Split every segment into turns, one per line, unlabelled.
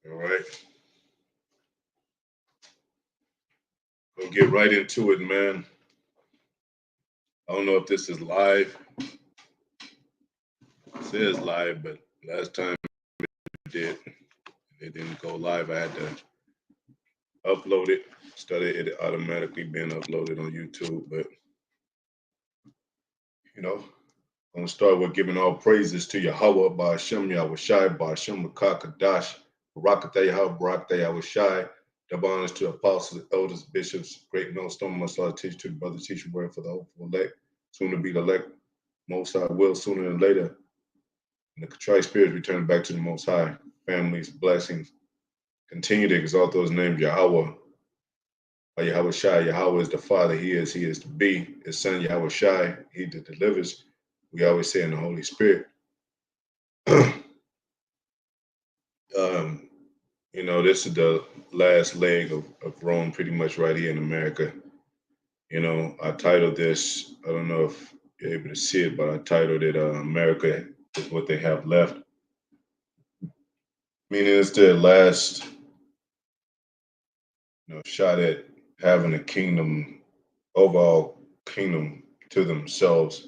All right. We'll get right into it, man. I don't know if this is live. It says live, but last time it didn't go live. I had to upload it instead of it automatically being uploaded on YouTube. But you know, I'm gonna start with giving all praises to Yahweh, Ba'ashem Yahushai, Ba'ashem Makakadash, Barakatah Yahweh, Barakatah Yahushai. Double honors to apostles, elders, bishops, great millstone, must Allah teach to brother, teacher, word for the hopeful elect, soon to be the elect, most high will sooner than later. And the contrite spirits return back to the most high, families, blessings. Continue to exalt those names, Yahweh, Yahweh Shai. Yahweh is the Father, He is to be. His Son, Yahweh Shai, He that delivers. We always say in the Holy Spirit. um, this is the last leg of Rome, pretty much right here in America. I titled this, I don't know if you're able to see it, but I titled it America is What They Have Left. Meaning it's their last, shot at having a kingdom, overall kingdom to themselves,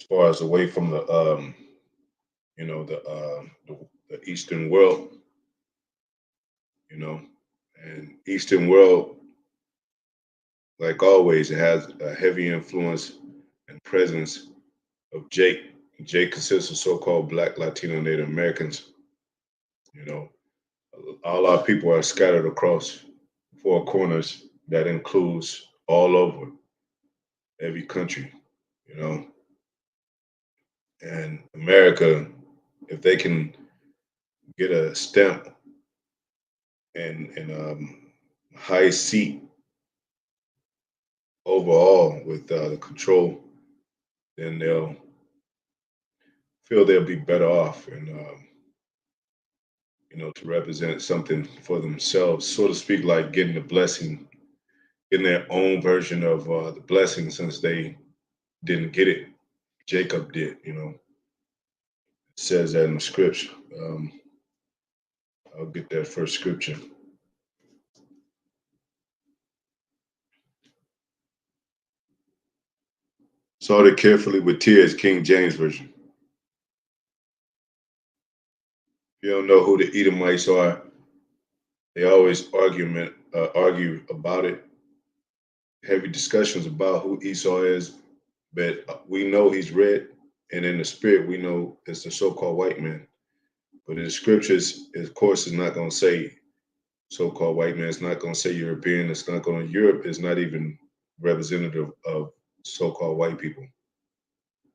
as far as away from the Eastern world, and Eastern world, like always, it has a heavy influence and presence of Jake. Jake consists of so-called Black, Latino, Native Americans. You know, all our people are scattered across four corners. That includes all over every country. You know, and America, if they can get a stamp and high seat overall with the control, then they'll feel they'll be better off and to represent something for themselves, so to speak, like getting the blessing, getting their own version of the blessing since they didn't get it. Jacob did, It says that in the scripture. I'll get that first scripture. Sought it carefully with tears, King James Version. If you don't know who the Edomites are, they always argue about it. Heavy discussions about who Esau is, but we know he's red, and in the spirit we know it's the so-called white man. But in the scriptures, of course, it's not going to say so-called white man. It's not going to say European. It's not going to. Europe is not even representative of so-called white people.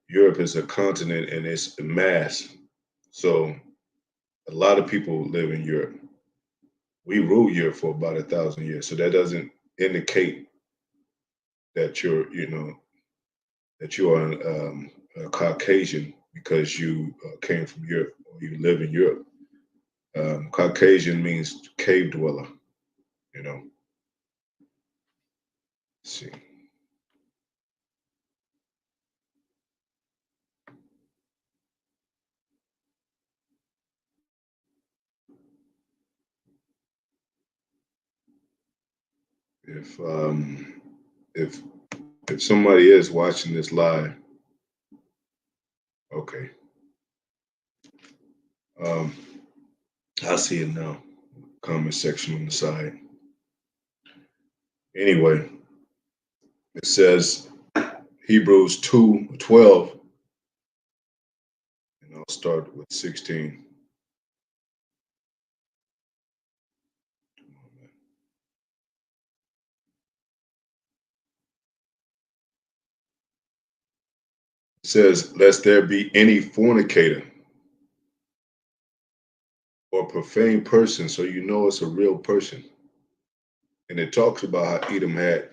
Europe is a continent and it's a mass. So a lot of people live in Europe. We ruled Europe for about 1,000 years. So that doesn't indicate that you are a Caucasian because you came from Europe or you live in Europe. Caucasian means cave dweller. Let's see. If if if somebody is watching this live, okay. Um, I see it now. Comment section on the side. Anyway, it says Hebrews 2:12, and I'll start with 16. It says, lest there be any fornicator or profane person, so you know it's a real person. And it talks about how Edom had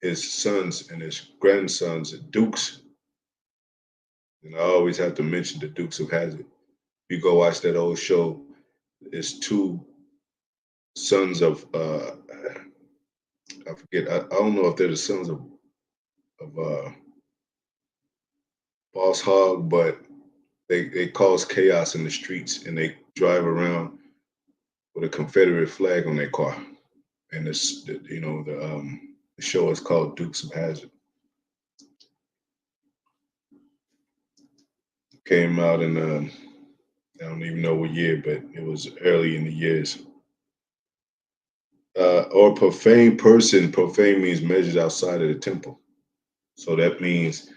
his sons and his grandsons, dukes. And I always have to mention the Dukes of Hazzard. You go watch that old show, it's two sons of I forget. I don't know if they're the sons of Boss Hog, but they cause chaos in the streets and they drive around with a Confederate flag on their car, and the show is called Dukes of Hazzard. Came out in I don't even know what year, but it was early in the years. Or profane person. Profane means measures outside of the temple. So that means,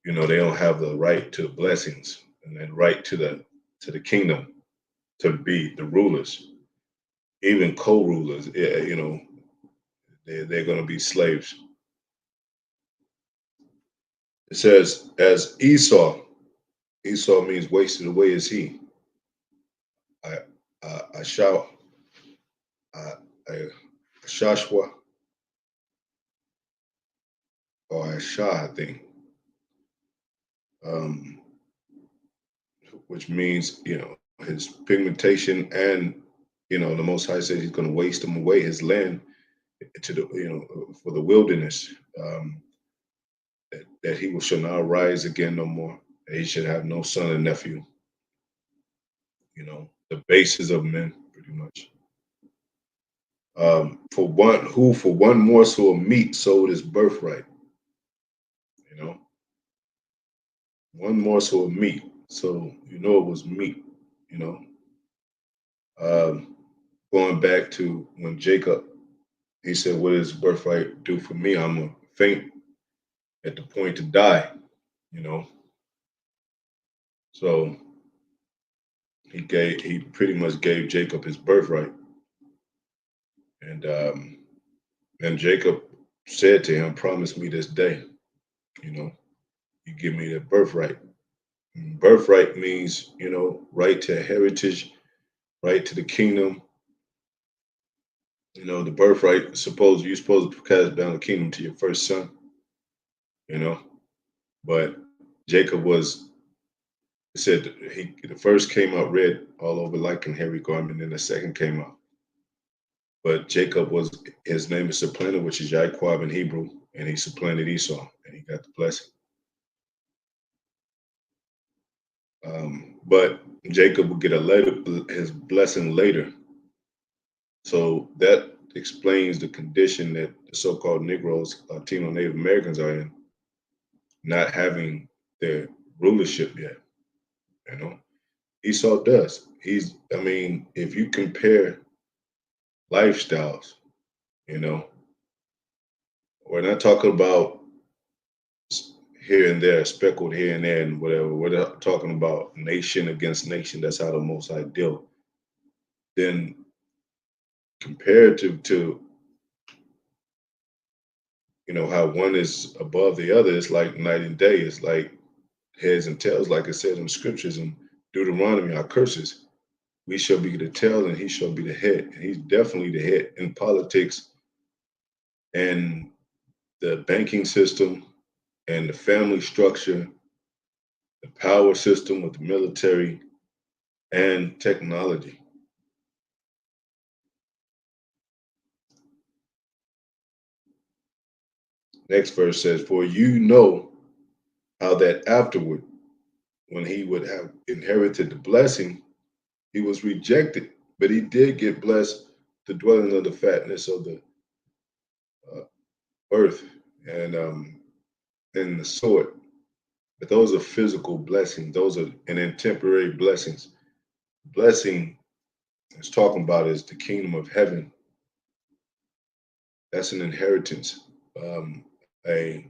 they don't have the right to the blessings and then right to the kingdom to be the rulers, even co-rulers. They're going to be slaves. It says, as Esau. Esau means wasted away is he. I I shall I, I Shashwa or Asha, I think, um, which means his pigmentation, and the Most High says he's going to waste him away, his land to the for the wilderness, that he shall not rise again no more. That he should have no son and nephew. The basis of men, pretty much. For one morsel of meat sold his birthright. You know, one morsel of meat. So it was meat. You know, um, going back to when Jacob, he said, "What does birthright do for me? I'm gonna faint at the point to die." You know, so he pretty much gave Jacob his birthright, and Jacob said to him, "Promise me this day, you know, you give me that birthright." And birthright means right to heritage, right to the kingdom. The birthright. Suppose you're supposed to pass down the kingdom to your first son. You know, but Jacob was. It said the first came out red all over like an hairy garment, and the second came out. But Jacob was his name is supplanted, which is Yaquab in Hebrew, and he supplanted Esau, and he got the blessing. But Jacob would get his blessing later. So that explains the condition that the so-called Negroes, Latino Native Americans are in, not having their rulership yet. You know, Esau does. I mean, if you compare lifestyles, you know, we're not talking about here and there, speckled here and there, and whatever. We're not talking about nation against nation. That's how the Most High deal. Then comparative to how one is above the other, it's like night and day. It's like heads and tails, like it said in the scriptures in Deuteronomy, our curses. We shall be the tail and he shall be the head. And he's definitely the head in politics and the banking system and the family structure, the power system with the military and technology. Next verse says, "For you know how that afterward, when he would have inherited the blessing, he was rejected, but he did get blessed the dwelling of the fatness of the uh, earth and the sword." But those are physical blessings. Those are and then temporary blessings. Blessing it's talking about is the kingdom of heaven. That's an inheritance, a,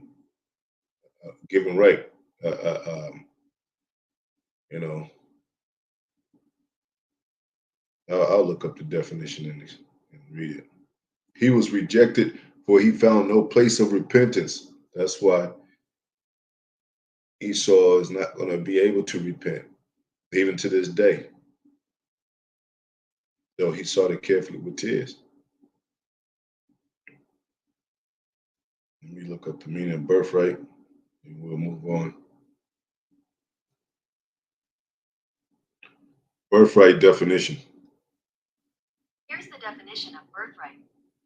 given right. Uh, uh, um, you know, I'll look up the definition and read it. He was rejected, for he found no place of repentance. That's why Esau is not going to be able to repent, even to this day, though he sought it carefully with tears. Let me look up the meaning of birthright, and we'll move on. Birthright definition. Here's the definition of birthright.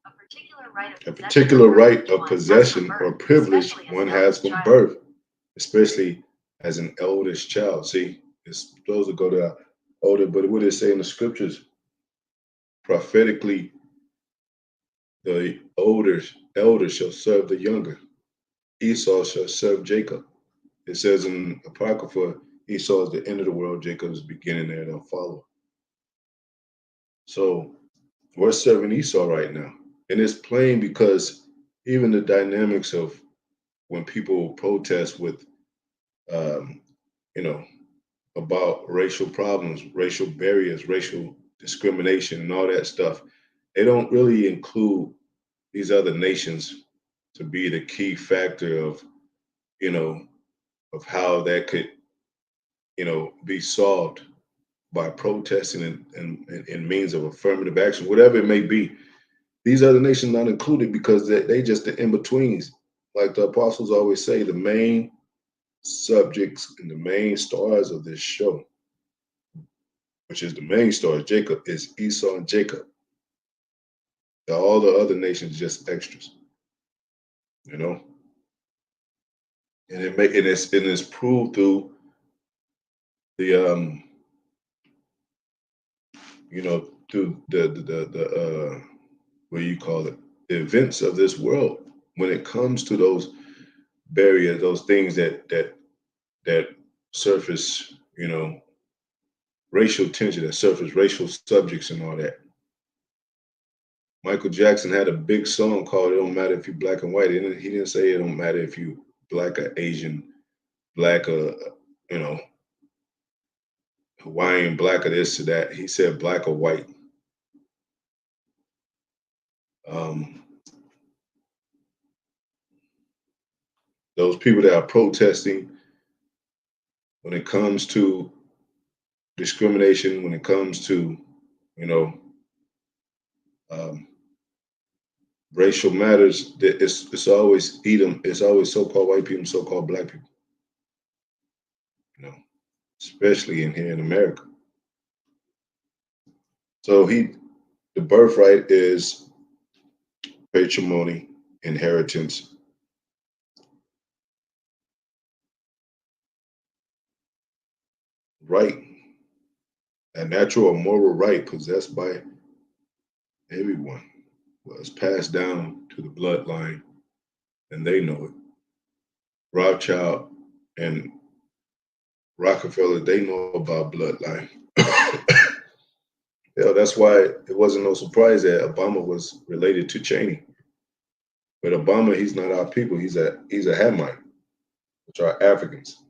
A particular right of possession or privilege one has from birth, especially as an eldest child. See, it's supposed to go to older, but what did it say in the scriptures? prophetically, the elder shall serve the younger. Esau shall serve Jacob. It says in Apocrypha, Esau is the end of the world, Jacob is the beginning there, they'll follow. So we're serving Esau right now. And it's plain because even the dynamics of when people protest with, um, you know, about racial problems, racial barriers, racial discrimination, and all that stuff, they don't really include these other nations to be the key factor of, you know, of how that could, be solved by protesting and means of affirmative action, whatever it may be. These other nations not included because they just the in-betweens. Like the apostles always say, the main subjects and the main stars of this show, which is the main star, Jacob, is Esau and Jacob. All the other nations just extras, you know. And it's proved through the through the what do you call it, the events of this world when it comes to those barriers, those things that surface, racial tension, that surface racial subjects and all that. Michael Jackson had a big song called "It Don't Matter If You Black and White." He didn't say it don't matter if you black or Asian, black or you know Hawaiian, black or this or that. He said black or white. Um, those people that are protesting when it comes to discrimination, when it comes to you know um, racial matters, that it's always Edom. It's always so-called white people, so-called black people. You know, especially in here in America. So the birthright is patrimony, inheritance, right, a natural or moral right possessed by everyone. Well, it's passed down to the bloodline, and they know it. Rothschild and Rockefeller, they know about bloodline. Yeah, that's why it wasn't no surprise that Obama was related to Cheney. But Obama, he's not our people. He's a Hamite, which are Africans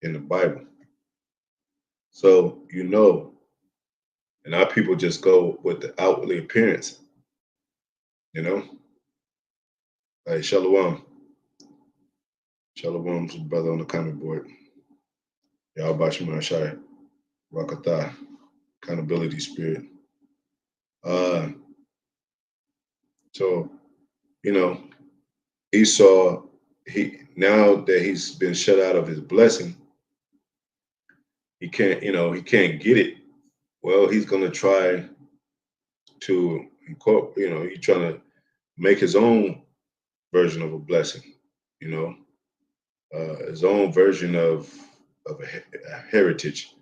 in the Bible. So and our people just go with the outwardly appearance. You know, like Shalom, Shalom to the brother on the comment board. Y'all Bashima Shai, Rakatha, accountability spirit. Uh, so you know, Esau, he now that he's been shut out of his blessing, he can't get it. Well, he's gonna try to incorporate, he's trying to make his own version of a blessing, you know, his own version of a heritage,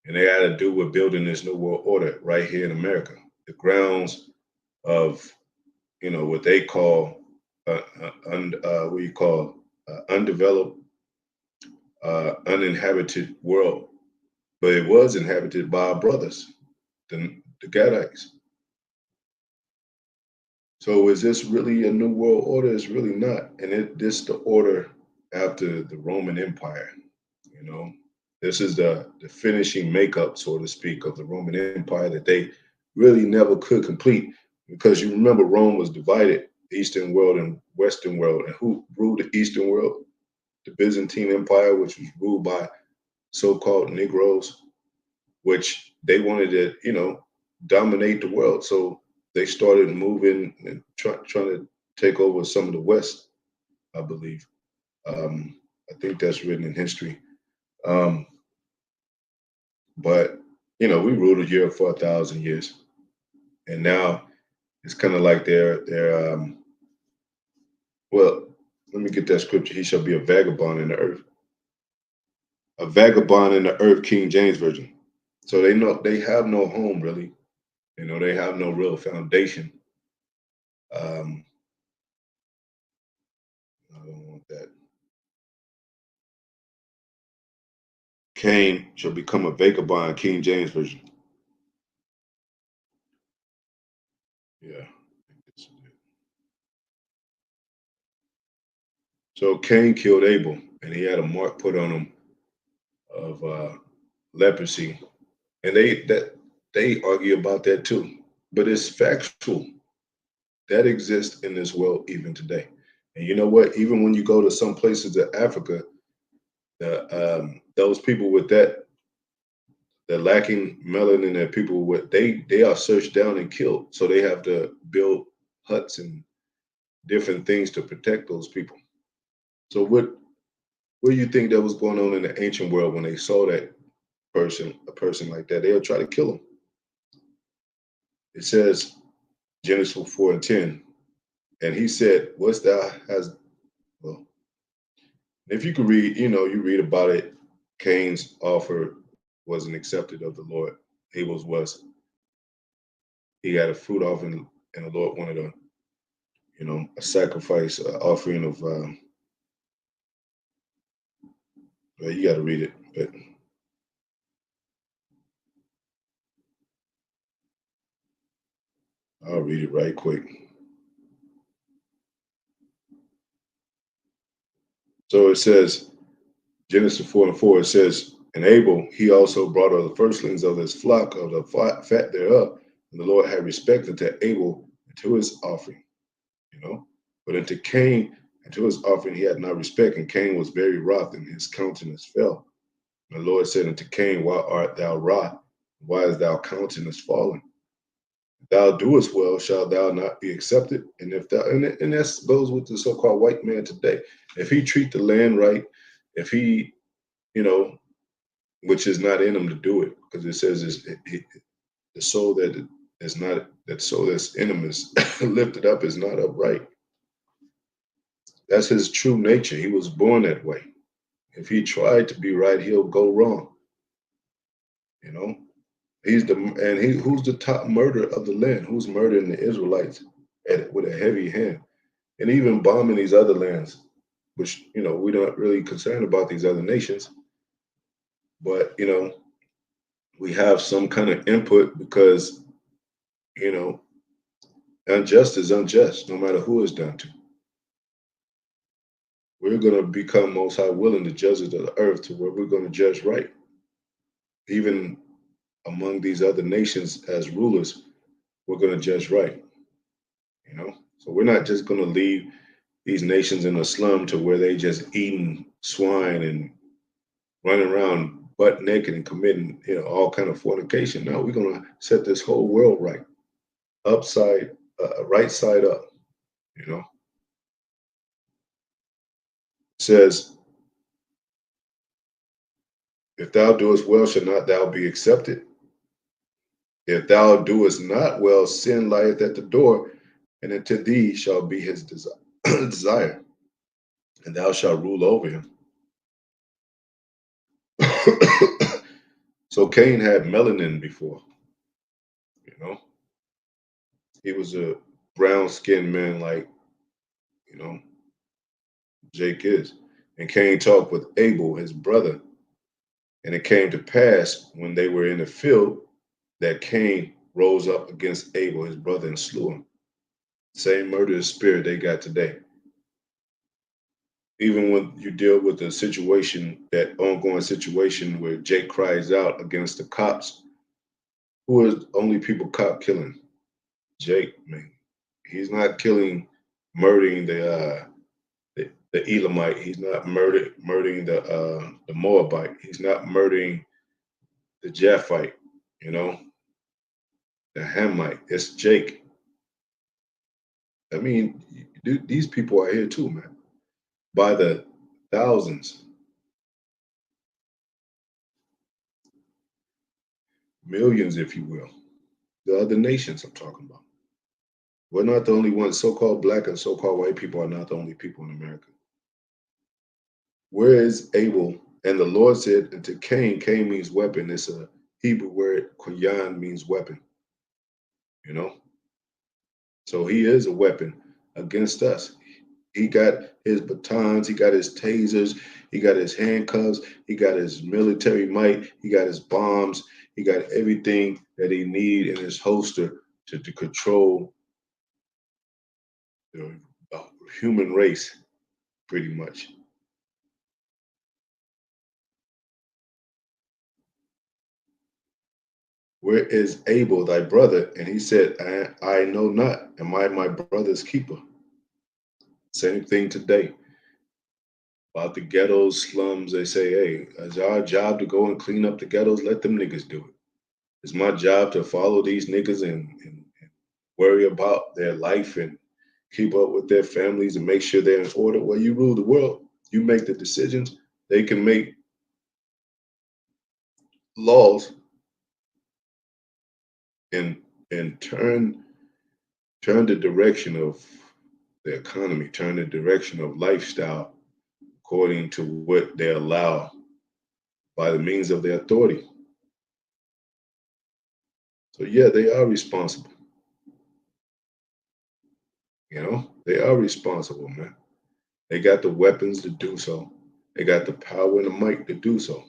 and they got to do with building this new world order right here in America. The grounds of what they call what you call undeveloped, uninhabited world, but it was inhabited by our brothers, the Gadites. So is this really a new world order? It's really not, and this the order after the Roman Empire. You know, this is the finishing makeup, so to speak, of the Roman Empire that they really never could complete because you remember Rome was divided, Eastern world and Western world, and who ruled the Eastern world? The Byzantine Empire, which was ruled by so-called Negroes, which they wanted to, dominate the world. So they started moving and trying to take over some of the West, I believe. I think that's written in history. Um, but we ruled Europe for 1,000 years, and now it's kind of like they're well. Let me get that scripture. He shall be a vagabond in the earth, a vagabond in the earth, King James version. So they have no home really. They have no real foundation. Um, I don't want that. Cain shall become a vagabond, King James Version. Yeah. So Cain killed Abel, and he had a mark put on him of leprosy. And they argue about that too. But it's factual. That exists in this world even today. And you know what? Even when you go to some places in Africa, those people with the lacking melanin, that people with they are searched down and killed. So they have to build huts and different things to protect those people. So what do you think that was going on in the ancient world when they saw that a person like that? They'll try to kill him. It says Genesis 4:10, and he said, "What's thou has well." If you could read, you read about it. Cain's offer wasn't accepted of the Lord. Abel's was. He had a fruit offering, and the Lord wanted a sacrifice, offering of. Well, you got to read it, but I'll read it right quick. So it says, Genesis 4:4. It says, "And Abel, he also brought of the firstlings of his flock of the fat thereof, and the Lord had respect unto Abel and to his offering." You know, but unto Cain and to his offering he had not respect, and Cain was very wroth, and his countenance fell. And the Lord said unto Cain, "Why art thou wroth? Why is thou countenance fallen? If thou doest well, shall thou not be accepted? And if thou and that goes with the so-called white man today. If he treat the land right, if he, you know, which is not in him to do it, because it says the soul that is not that soul that's in him is lifted up is not upright. That's his true nature. He was born that way. If he tried to be right, he'll go wrong. You know, who's the top murderer of the land? Who's murdering the Israelites with a heavy hand, and even bombing these other lands, which we're not really concerned about these other nations, but we have some kind of input because you know unjust is unjust, no matter who it's done to. We're going to become most high willing the judges of the earth to where we're going to judge right, even among these other nations as rulers. We're going to judge right. So we're not just going to leave these nations in a slum to where they just eating swine and running around butt naked and committing all kind of fornication. No, we're going to set this whole world right, upside right side up. you know Says, if thou doest well, shall not thou be accepted? If thou doest not well, sin lieth at the door, and unto thee shall be his desire, and thou shalt rule over him. So Cain had melanin before. you know he was a brown skinned man, like you know Jake is. And Cain talked with Abel his brother, and it came to pass when they were in the field that Cain rose up against Abel his brother and slew him. Same murderous spirit they got today. Even when you deal with the situation, that ongoing situation where Jake cries out against the cops, who are only people cop killing? Jake, man. He's not murdering the Elamite. He's not murdering the Moabite. He's not murdering the Japhite, you know, the Hamite. It's Jake. I mean, these people are here too, man, by the thousands, millions, if you will. The other nations I'm talking about. We're not the only ones. So-called black and so-called white people are not the only people in America. Where is Abel? And the Lord said unto Cain, Cain means weapon. It's a Hebrew word, koyan means weapon. you know. So he is a weapon against us. He got his batons, he got his tasers, he got his handcuffs, he got his military might, he got his bombs, he got everything that he need in his holster to control the human race, pretty much. Where is Abel, thy brother? And he said, I know not. Am I my brother's keeper? Same thing today. About the ghettos, slums, they say, hey, it's our job to go and clean up the ghettos. Let them niggas do it. It's my job to follow these niggas and worry about their life and keep up with their families and make sure they're in order. Well, you rule the world. You make the decisions. They can make laws and and turn the direction of the economy, turn the direction of lifestyle according to what they allow by the means of their authority. So yeah, they are responsible. They are responsible, man. They got the weapons to do so. They got the power and the might to do so.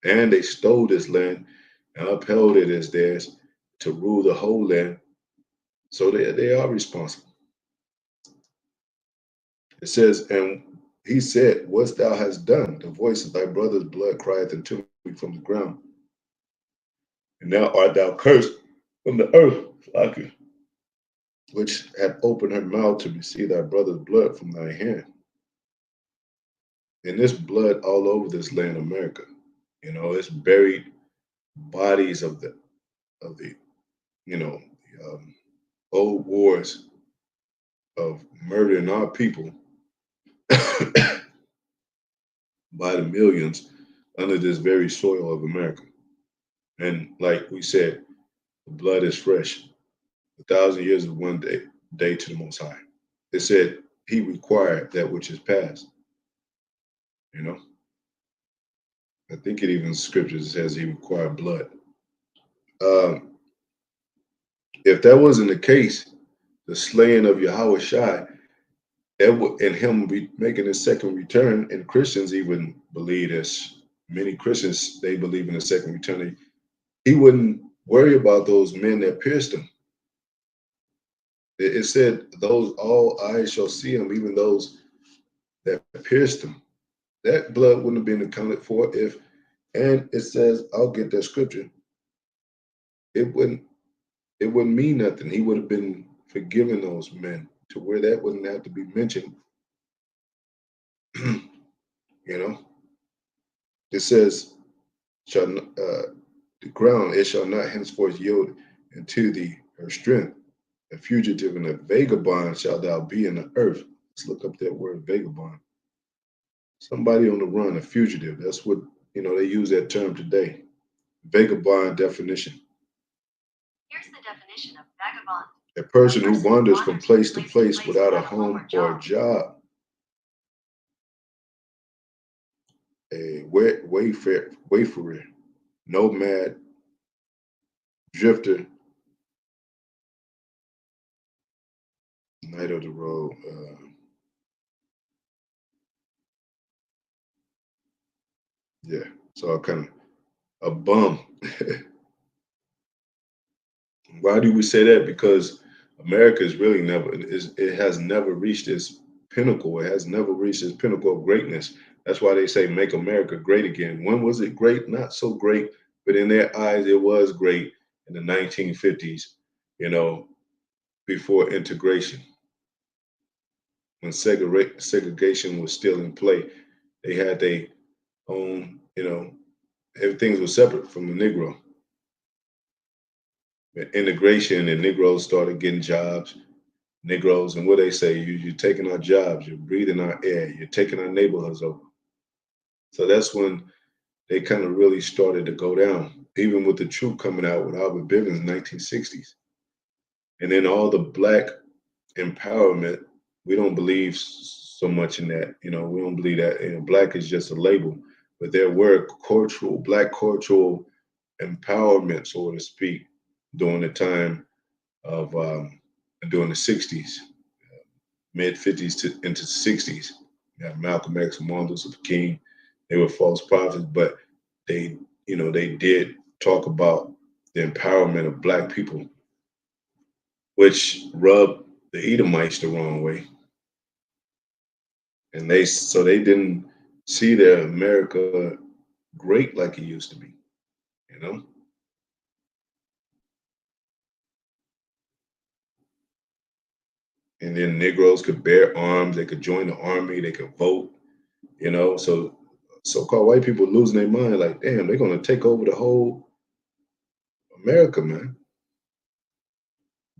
And they stole this land and upheld it as theirs to rule the whole land. So they are responsible. It says, and he said, what thou hast done, the voice of thy brother's blood crieth unto me from the ground. And now art thou cursed from the earth, Slakia, which hath opened her mouth to receive thy brother's blood from thy hand. And this blood all over this land, America. It's buried bodies of the old wars of murdering our people by the millions under this very soil of America. And like we said, the blood is fresh. 1,000 years of one day to the Most High. It said He required that which is past. You know, I think it even scriptures says He required blood. Um, if that wasn't the case, the slaying of Yahweh Shai, and Him making His second return, and Christians even believe this. Many Christians they believe in the second return. He wouldn't worry about those men that pierced Him. It said, "Those all eyes shall see Him, even those that pierced Him." That blood wouldn't have been accounted for if, and it says, I'll get that scripture. It wouldn't mean nothing. He would have been forgiving those men to where that wouldn't have to be mentioned. you know, it says, "Shall the ground it shall not henceforth yield unto thee her strength. A fugitive and a vagabond shall thou be in the earth." Let's look up that word vagabond. Somebody on the run, a fugitive. That's what they use that term today. Vagabond definition. Here's the definition of vagabond. A person who wanders from place to place without a home or a job. A wayfarer, nomad, drifter, night of the road. Yeah, so kind of a bum. Why do we say that? Because America is really it has never reached its pinnacle. It has never reached its pinnacle of greatness. That's why they say make America great again. When was it great? Not so great, but in their eyes, it was great in the 1950s, you know, before integration, when segregation was still in play. They had their own, everything was separate from the Negro. Integration and Negroes started getting jobs. Negroes, and what they say, you're taking our jobs, you're breathing our air, you're taking our neighborhoods over. So that's when they kind of really started to go down, even with the truth coming out with Albert Bivens in 1960s. And then all the black empowerment, we don't believe so much in that. We don't believe that black is just a label, but there were black cultural empowerment, so to speak, during the time of during the '60s, mid '50s to into '60s. You got Malcolm X, Martin Luther King. They were false prophets, but they, they did talk about the empowerment of black people, which rubbed the Edomites the wrong way, and they didn't see their America great like it used to be. You know, and then Negroes could bear arms, they could join the army, they could vote. So so-called white people losing their mind, like, damn, they're gonna take over the whole America, man.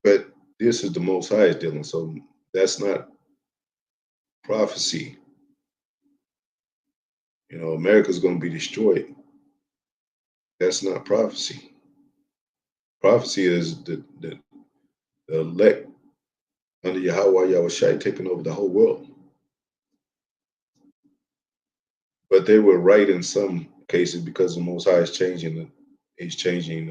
But this is the Most High's dealing, so that's not prophecy. America's gonna be destroyed. That's not prophecy. Prophecy is the elect under Yahweh Yahushai taking over the whole world. But they were right in some cases because the Most High is changing. He's changing.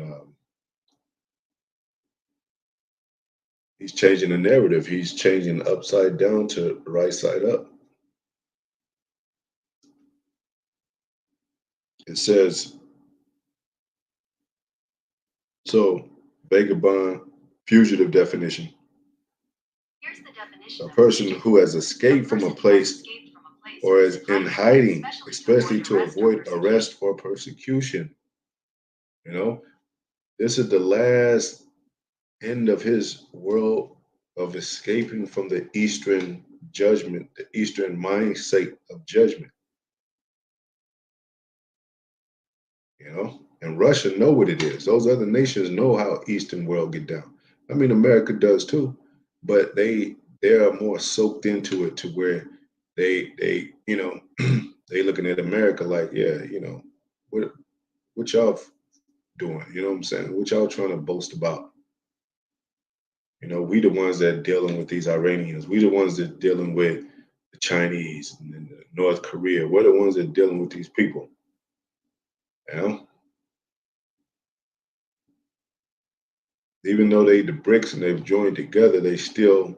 He's changing the narrative. He's changing upside down to right side up. It says so. Vagabond, fugitive definition: a person who has escaped from a place or is in hiding, especially to avoid arrest or persecution. You know, this is the last end of his world of escaping from the Eastern judgment, the Eastern mindset of judgment. And Russia know what it is. Those other nations know how Eastern world get down. I mean, America does too, but they are more soaked into it to where they they looking at America like, yeah, what y'all doing? You know what I'm saying? What y'all trying to boast about? We the ones that dealing with these Iranians. We the ones that dealing with the Chinese and then the North Korea. We're the ones that dealing with these people. You know, even though they the BRICS and they've joined together, there's still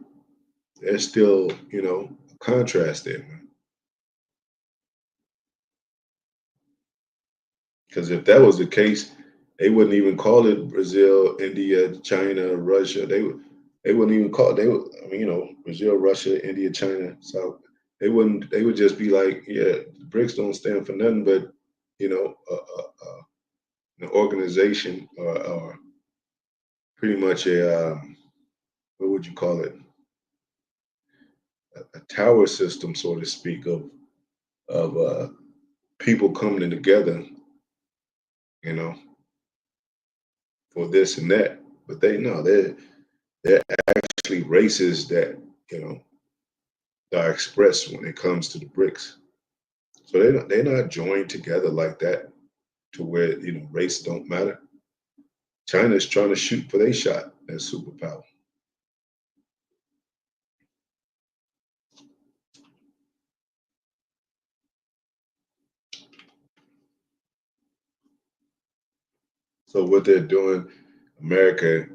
a contrast there, man. Because if that was the case, they wouldn't even call it Brazil, India, China, Russia. They wouldn't even call it. They would, I mean, Brazil, Russia, India, China, South. They wouldn't. They would just be like, yeah, the BRICS don't stand for nothing but an organization or pretty much what would you call it? A tower system, so to speak, of people coming together, you know, for this and that. But they know they're actually races that you know are expressed when it comes to the BRICS. So they're not joined together like that to where race don't matter. China's trying to shoot for their shot as superpower. So what they're doing, America,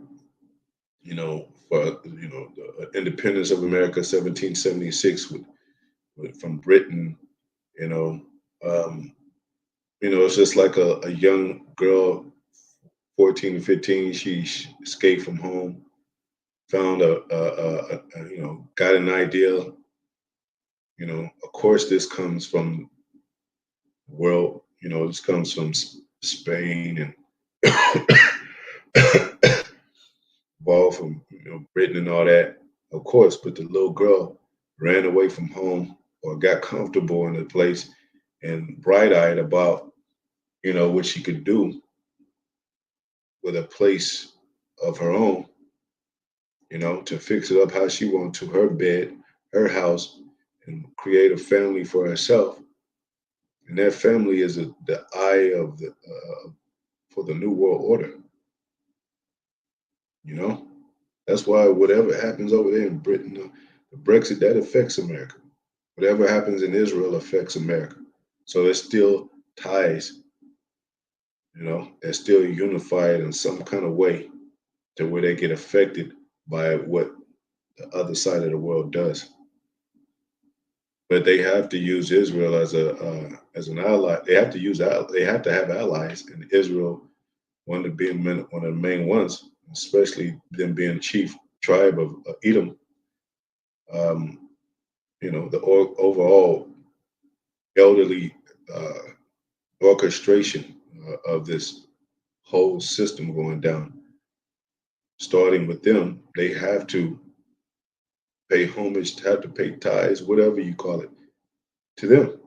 for the independence of America, 1776, from Britain, you know, um, it's just like a young girl, 14 to 15. She escaped from home, found got an idea. Of course, this comes from world. This comes from Spain and ball from Britain and all that, of course. But the little girl ran away from home or got comfortable in the place and bright-eyed about what she could do with a place of her own, to fix it up how she wanted to, her bed, her house, and create a family for herself. And that family is the eye of the for the new world order. You know, that's why whatever happens over there in Britain, the Brexit, that affects America. Whatever happens in Israel affects America. So there's still ties, they're still unified in some kind of way. to where they get affected by what the other side of the world does. But they have to use Israel as an ally. They have to they have to have allies, and Israel one of one of the main ones, especially them being chief tribe of Edom. Um, the overall elderly uh, orchestration of this whole system going down, starting with them, they have to pay homage, have to pay tithes, whatever you call it, to them.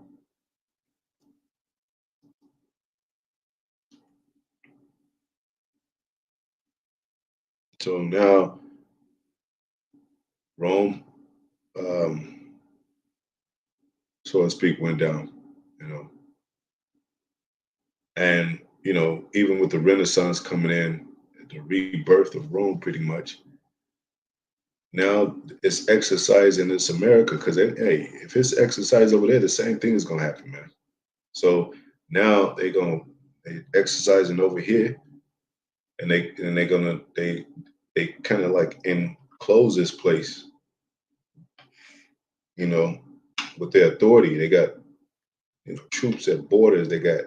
So now Rome, um, so to speak, went down, you know, and even with the Renaissance coming in, the rebirth of Rome, pretty much. Now it's exercise and it's America because hey, if it's exercise over there, the same thing is gonna happen, man. So now they exercising over here, and they kind of like enclose this place, you know, with their authority. They got troops at borders. They got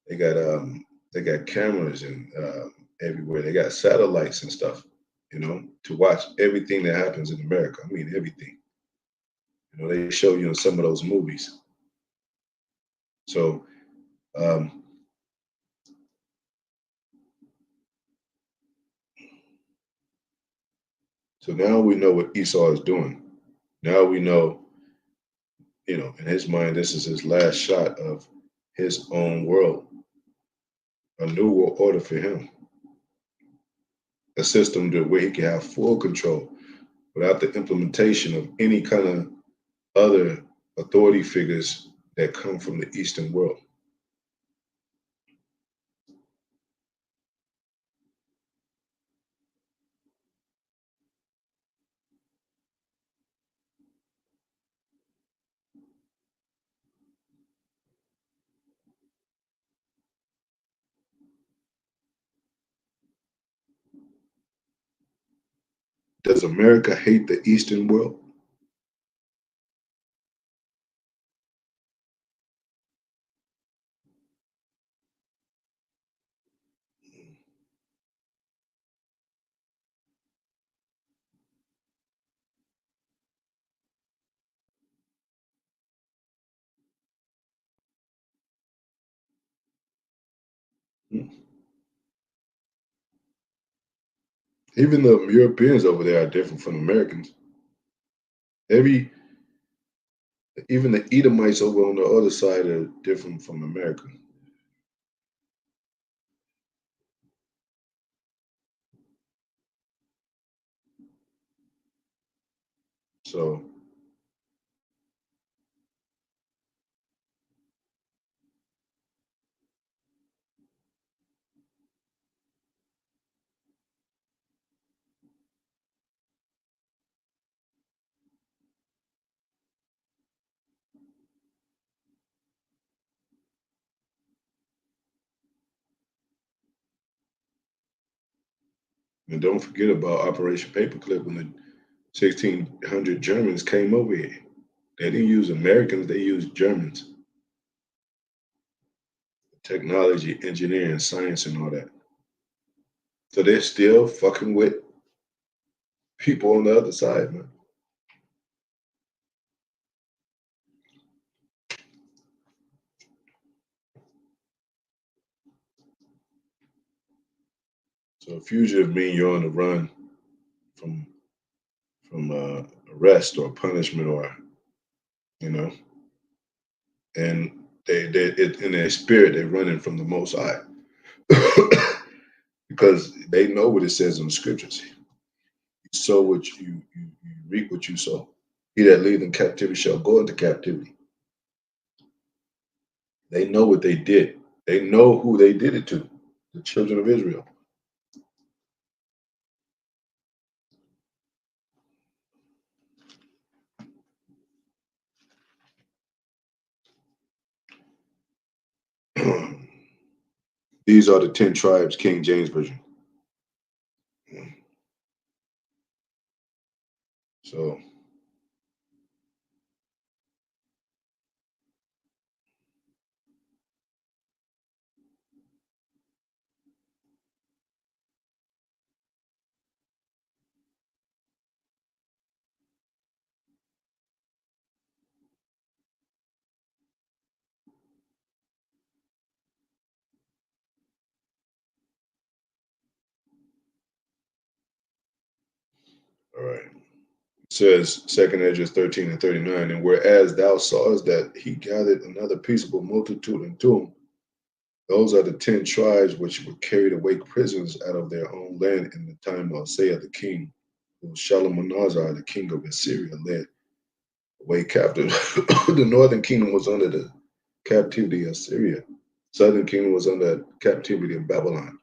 they got cameras and everywhere. They got satellites and stuff, to watch everything that happens in America. I mean everything. They show you in some of those movies. So um, so now we know what Esau is doing. Now we know, in his mind, this is his last shot of his own world, a new world order for him, a system where he can have full control without the implementation of any kind of other authority figures that come from the Eastern world. Does America hate the Eastern world? Hmm. Even the Europeans over there are different from Americans. Every Even the Edomites over on the other side are different from America. So and don't forget about Operation Paperclip when the 1600 Germans came over here. They didn't use Americans, they used Germans. Technology, engineering, science, and all that. So they're still fucking with people on the other side, man. So a fugitive means you're on the run from arrest or punishment, or you know, and in their spirit they're running from the Most High because they know what it says in the scriptures. You sow what you reap what you sow. He that leads in captivity shall go into captivity. They know what they did. They know who they did it to, the children of Israel. These are the 10 tribes, King James Version. So, all right. It says Second Ezra 13 and 39, and whereas thou sawest that he gathered another peaceable multitude into him, those are the 10 tribes which were carried away prisoners out of their own land in the time of Isaiah the king, who Shalmaneser, the king of Assyria, led away captive. The northern kingdom was under the captivity of Syria. Southern kingdom was under captivity of Babylon.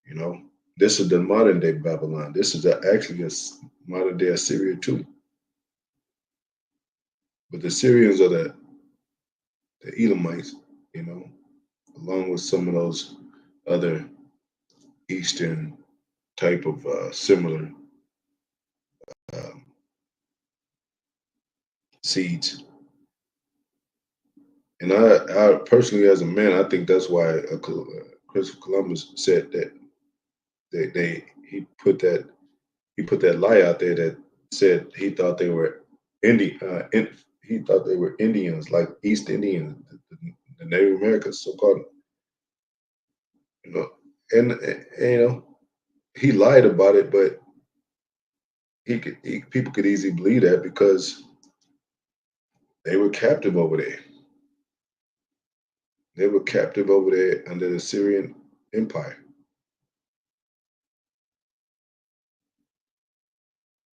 You know, this is the modern day Babylon. This is actually a modern day Assyria too. But the Syrians are the Edomites, you know, along with some of those other Eastern type of similar um, seeds. And I personally, as a man, I think that's why Christopher Columbus said that he put that lie out there that said he thought they were he thought they were Indians, like East Indians, the Native Americans, so called, you know, and you know he lied about it, but people could easily believe that because they were captive over there. They were captive over there under the Syrian Empire.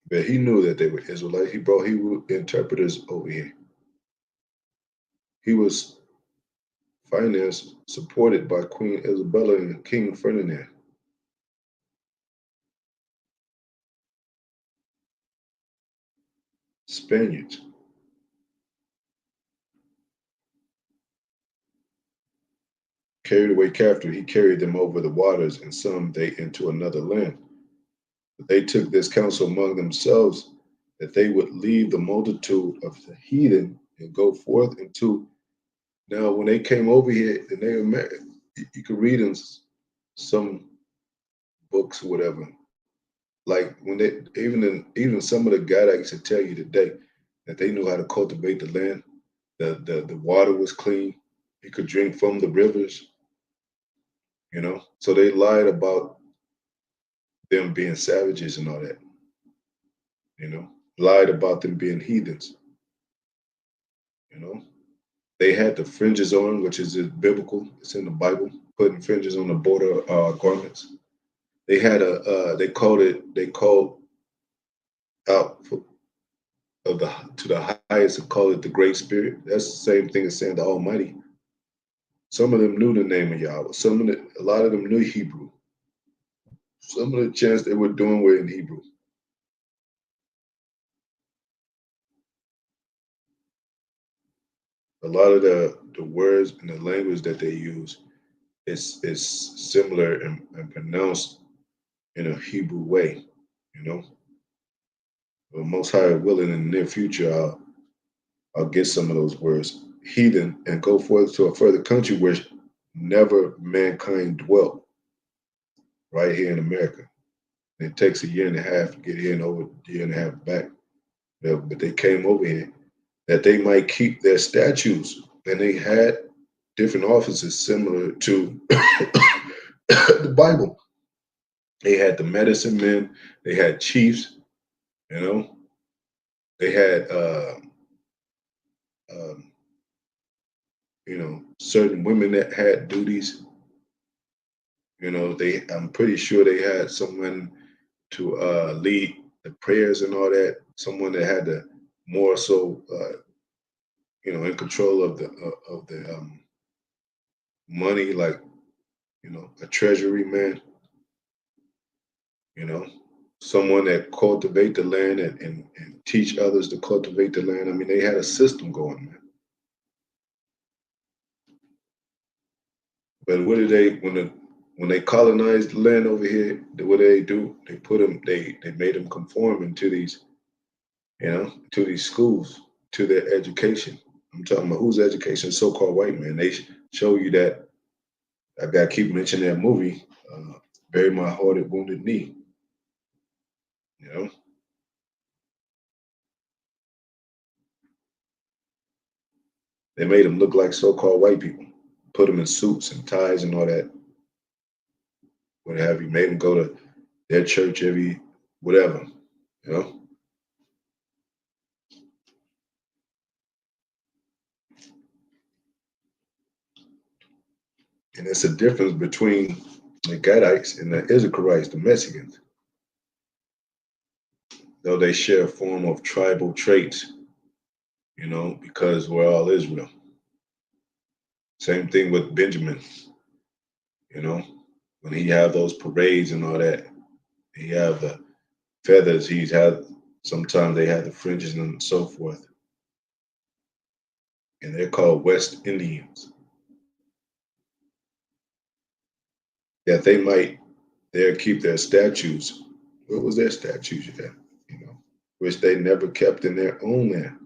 But he knew that they were Israelites. He brought Hebrew interpreters over here. He was financed, supported by Queen Isabella and King Ferdinand. Spaniards carried away captive. He carried them over the waters, and some they into another land. But they took this counsel among themselves that they would leave the multitude of the heathen and go forth into. Now, when they came over here, the Native American, you could read in some books or whatever. Like when they even some of the guides to tell you today that they knew how to cultivate the land. The water was clean. You could drink from the rivers, you know. So they lied about them being savages and all that, you know. Lied about them being heathens, you know. They had the fringes on, which is biblical. It's in the Bible, putting fringes on the border garments. They had they called out of the to the highest and called it the Great Spirit. That's the same thing as saying the Almighty. Some of them knew the name of Yahweh. A lot of them knew Hebrew. Some of the chants they were doing were in Hebrew. A lot of the words and the language that they use is similar and pronounced in a Hebrew way, you know. But most high willing in the near future, I'll get some of those words, heathen, and go forth to a further country where never mankind dwelt, right here in America. And it takes a year and a half to get here and over a year and a half back. But they came over here that they might keep their statues. And they had different offices similar to the Bible. They had the medicine men, they had chiefs, you know, they had um, certain women that had duties. I'm pretty sure they had someone to lead the prayers and all that. Someone that had the more so, in control of the money, like a treasury man. You know, someone that cultivate the land and teach others to cultivate the land. I mean, they had a system going, man. But what did they when the when they colonized the land over here, what did they do? They put them. They made them conform into these, to these schools, to their education. I'm talking about whose education? So-called white man. They show you that. I got to keep mentioning that movie, "Bury My Heart at Wounded Knee." You know, they made them look like so-called white people, put them in suits and ties and all that. What have you? Made them go to their church every whatever. You know, and it's a difference between the Gadites and the Israelites, the Mexicans, though they share a form of tribal traits, because we're all Israel. Same thing with Benjamin, you know, when he had those parades and all that, he have the feathers, he's had sometimes they had the fringes and so forth, and they're called West Indians. That they might there keep their statues. What was their statues at? Which they never kept in their own land.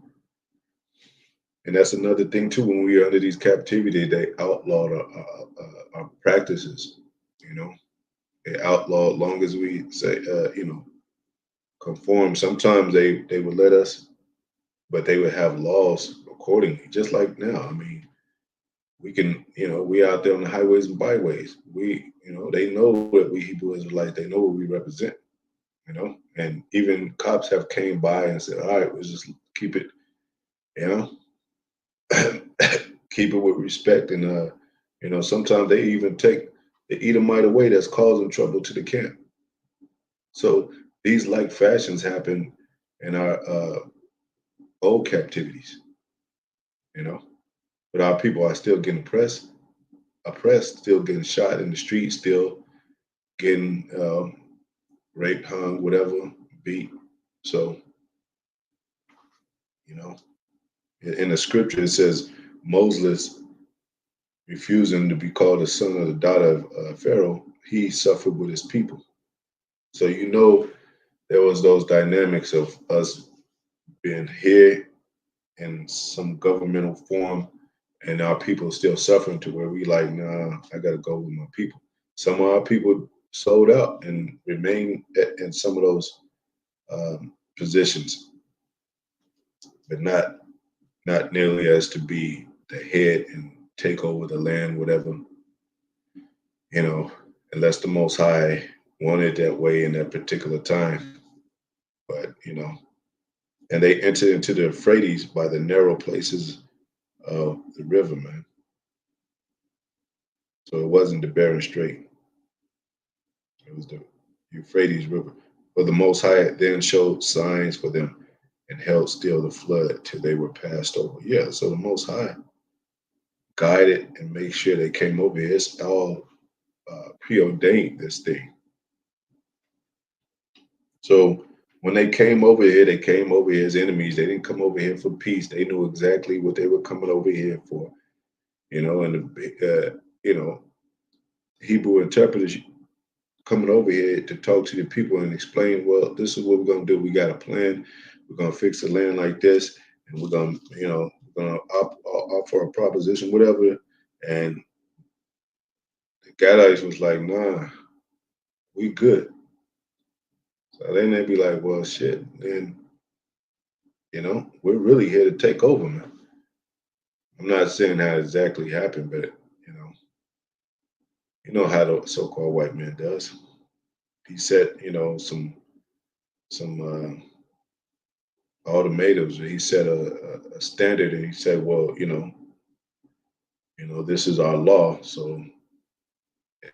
And that's another thing too. When we were under these captivity, they outlawed our practices. You know, they outlawed long as we say, conform. Sometimes they would let us, but they would have laws accordingly. Just like now, I mean, we can, we out there on the highways and byways. They know that we Hebrew Israelites. They know what we represent. And even cops have came by and said, "All right, we'll just keep it, you know, keep it with respect." And sometimes they even take the Edomite away that's causing trouble to the camp. So these like fashions happen in our old captivities, you know. But our people are still getting oppressed, still getting shot in the street, still getting raped, hung, whatever, beat. So, you know, in the scripture it says Moses refusing to be called the son of the daughter of Pharaoh, he suffered with his people. So there was those dynamics of us being here in some governmental form and our people still suffering to where we like, nah, I gotta go with my people. Some of our people sold out and remain in some of those positions, but not nearly as to be the head and take over the land, whatever, you know, unless the Most High wanted that way in that particular time. But and they entered into the Euphrates by the narrow places of the river, man. So it wasn't the Bering Strait; it was the Euphrates River. But the Most High then showed signs for them and held still the flood till they were passed over. Yeah, so the Most High guided and made sure they came over here. It's all preordained, this thing. So when they came over here as enemies. They didn't come over here for peace. They knew exactly what they were coming over here for. And Hebrew interpreters coming over here to talk to the people and explain, well, this is what we're gonna do. We got a plan. We're gonna fix the land like this, and offer a proposition, whatever. And the Gadites was like, nah, we good. So then they'd be like, well, shit, then we're really here to take over, man. I'm not saying how exactly happened, but you know, how the so-called white man does. He set, some ultimatums. He set a standard, and he said, well, this is our law, so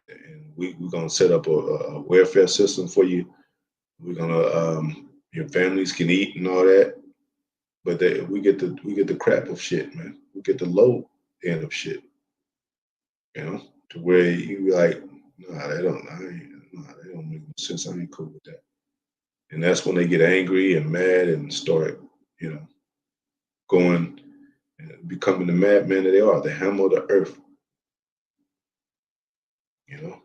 and we're gonna set up a welfare system for you. We're gonna your families can eat and all that, but we get the crap of shit, man. We get the low end of shit, to where you be like, nah, that don't make no sense. I ain't cool with that. And that's when they get angry and mad and start, you know, going and becoming the madmen that they are, the hammer of the earth, you know.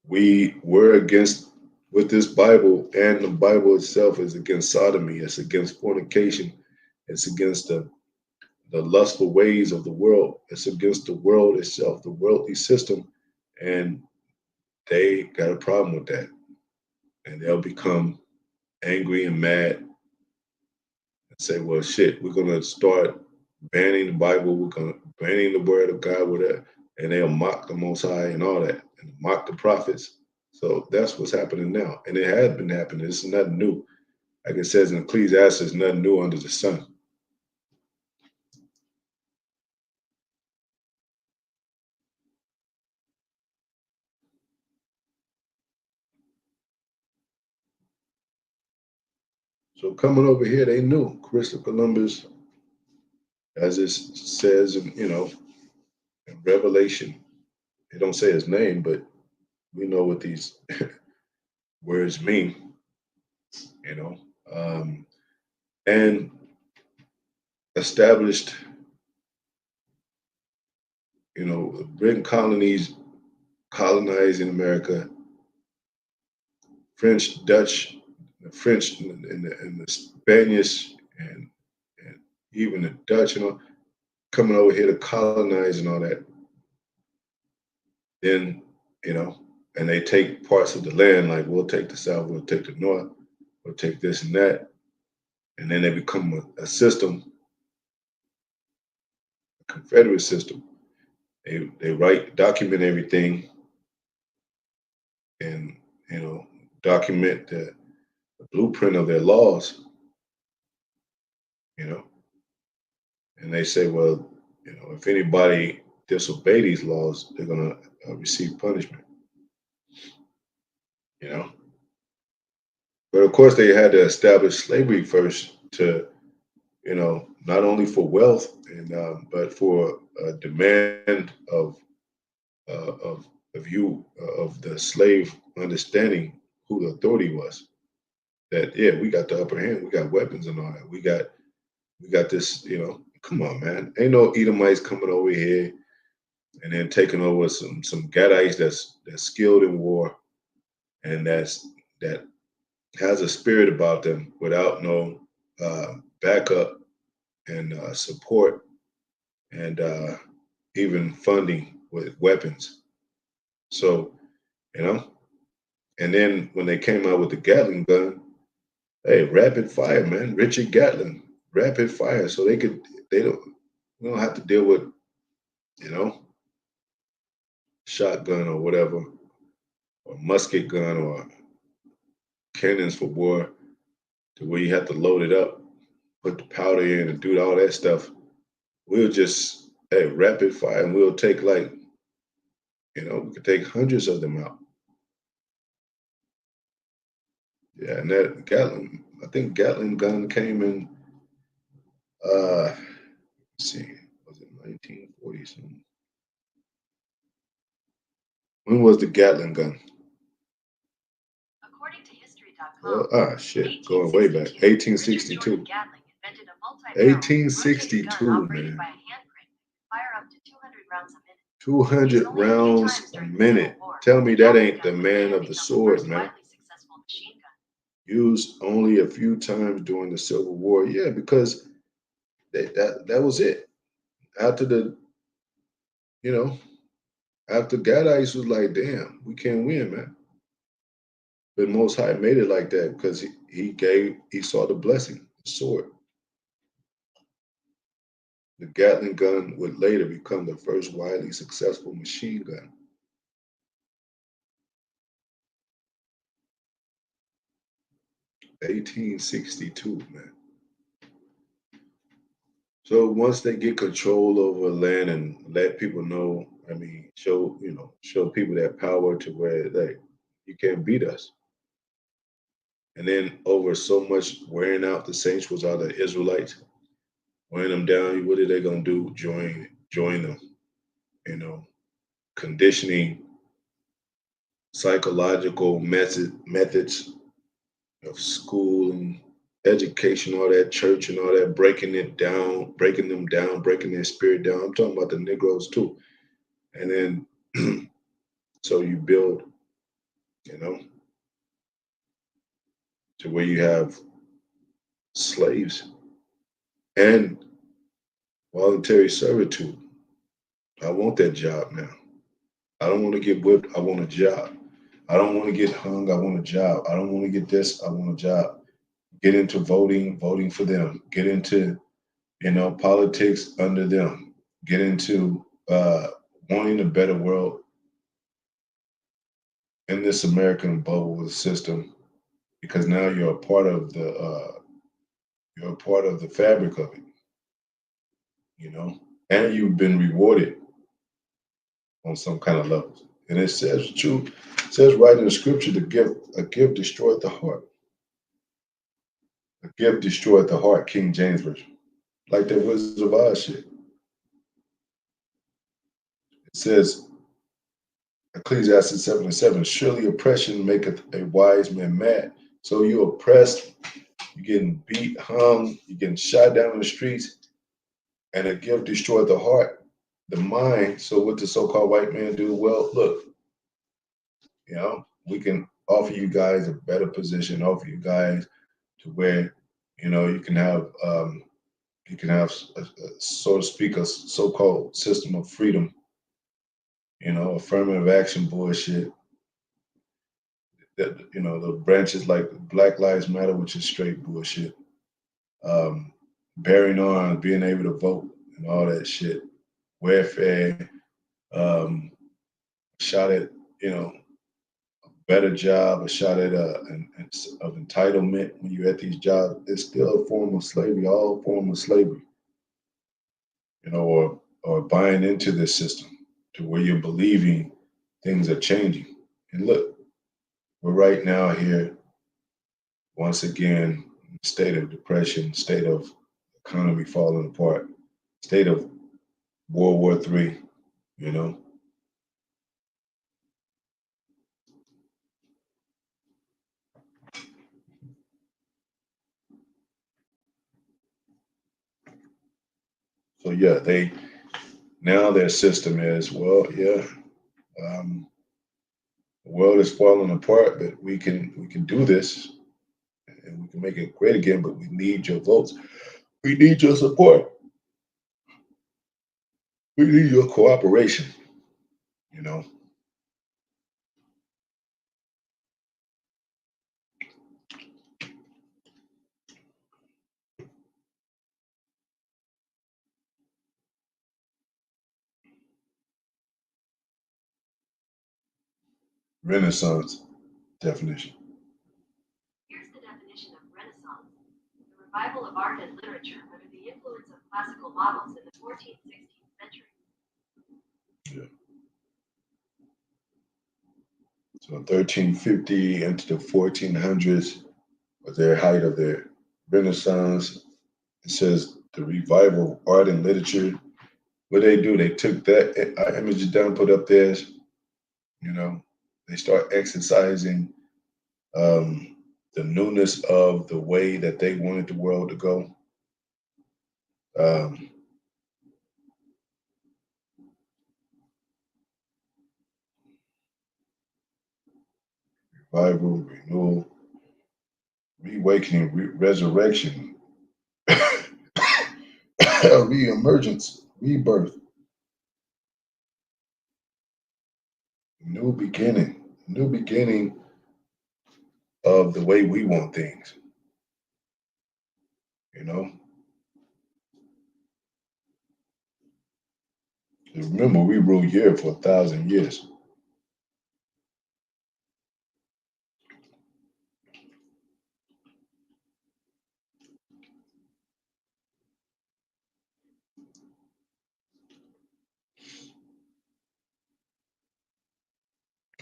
We were against with this Bible, and the Bible itself is against sodomy, it's against fornication, it's against the lustful ways of the world, it's against the world itself, the worldly system, and they got a problem with that. And they'll become angry and mad and say, well, shit, we're going to start banning the Bible, we're going to banning the word of God, whatever. And they'll mock the Most High and all that, and mock the prophets. So that's what's happening now. And it has been happening. This is nothing new. Like it says in Ecclesiastes, nothing new under the sun. So coming over here, they knew Christopher Columbus, as it says in Revelation. They don't say his name, but we know what these words mean, you know. And established, Britain colonies colonizing America, French, Dutch, the French, and the Spanish, and even the Dutch, coming over here to colonize and all that. Then, you know, and they take parts of the land, like we'll take the South, we'll take the North, we'll take this and that. And then they become a system, a Confederate system. They write, document everything, and document the blueprint of their laws, you know, and they say, well, if anybody disobey these laws, they're gonna receive punishment, you know. But of course, they had to establish slavery first to, not only for wealth and but for a demand of you of the slave understanding who the authority was. That yeah, we got the upper hand, we got weapons and all that. We got this, come on, man. Ain't no Edomites coming over here and then taking over some Gadites that's skilled in war and that has a spirit about them without no backup and support and even funding with weapons. So, you know, and then when they came out with the Gatling gun, hey, rapid fire, man, Richard Gatling, rapid fire, so they don't we don't have to deal with you know shotgun or whatever or musket gun or cannons for war to where you have to load it up, put the powder in, and do all that stuff. We'll just hey rapid fire, and we'll take like we could take hundreds of them out. Yeah, and that Gatling, I think Gatling gun came in. Let's see, was it 1940 something? When was the Gatling gun? Shit, going way back. 1862. 1862, man. 200 rounds a minute. Tell me that ain't the man of the sword, man. Used only a few times during the Civil War. Yeah, because that was it. After you know, after Gadites was like, damn, we can't win, man. But Most High made it like that because he saw the blessing, the sword. The Gatling gun would later become the first widely successful machine gun. 1862, man. So once they get control over land and let people know, I mean, show people that power to where like you can't beat us. And then over so much wearing out the saints was all the Israelites, wearing them down. What are they gonna do? Join them, you know, conditioning, psychological methods of school and education, all that church and all that, breaking it down, breaking them down, breaking their spirit down. I'm talking about the Negroes too. And then so you build. you know, to where you have slaves and voluntary servitude. I want that job now. I don't want to get whipped. I want a job. I don't want to get hung. I want a job. I don't want to get this. I want a job. Get into voting, voting for them. Get into, politics under them. Get into wanting a better world in this American bubble system because now you're a part of the fabric of it, you know, and you've been rewarded on some kind of levels. And it says true, it says right in the scripture, a gift destroyed the heart. A gift destroyed the heart, King James Version. Like that Wizard of Oz shit. It says, Ecclesiastes 7:7, surely oppression maketh a wise man mad. So you're oppressed, you're getting beat, hung, you're getting shot down in the streets, and a gift destroyed the heart, the mind. So what the so-called white man do? Well, look, we can offer you guys a better position, offer you guys to where, you can have, so to speak, a so-called system of freedom, affirmative action bullshit. That the branches like Black Lives Matter, which is straight bullshit. Bearing arms, being able to vote, and all that shit. Welfare, um, shot at better job, a shot at of entitlement when you're at these jobs. It's still a form of slavery, all form of slavery. Or buying into this system to where you're believing things are changing. And look, we're right now here once again in a state of depression, state of economy falling apart, state of World War III. You know, so yeah, they now their system is well, yeah, um, the world is falling apart, but we can do this and we can make it great again. But we need your votes. We need your support. We need your cooperation. You know, Renaissance definition. Here's the definition of Renaissance: the revival of art and literature under the influence of classical models in the 14th, 16th century. Yeah. So 1350 into the 1400s was their height of their Renaissance. It says the revival of art and literature. What they do, they took that image down, put up theirs. You know, they start exercising the newness of the way that they wanted the world to go. Um, Revival, renewal, reawakening, resurrection, reemergence, rebirth, new beginning of the way we want things. You know, remember we ruled here for 1,000 years,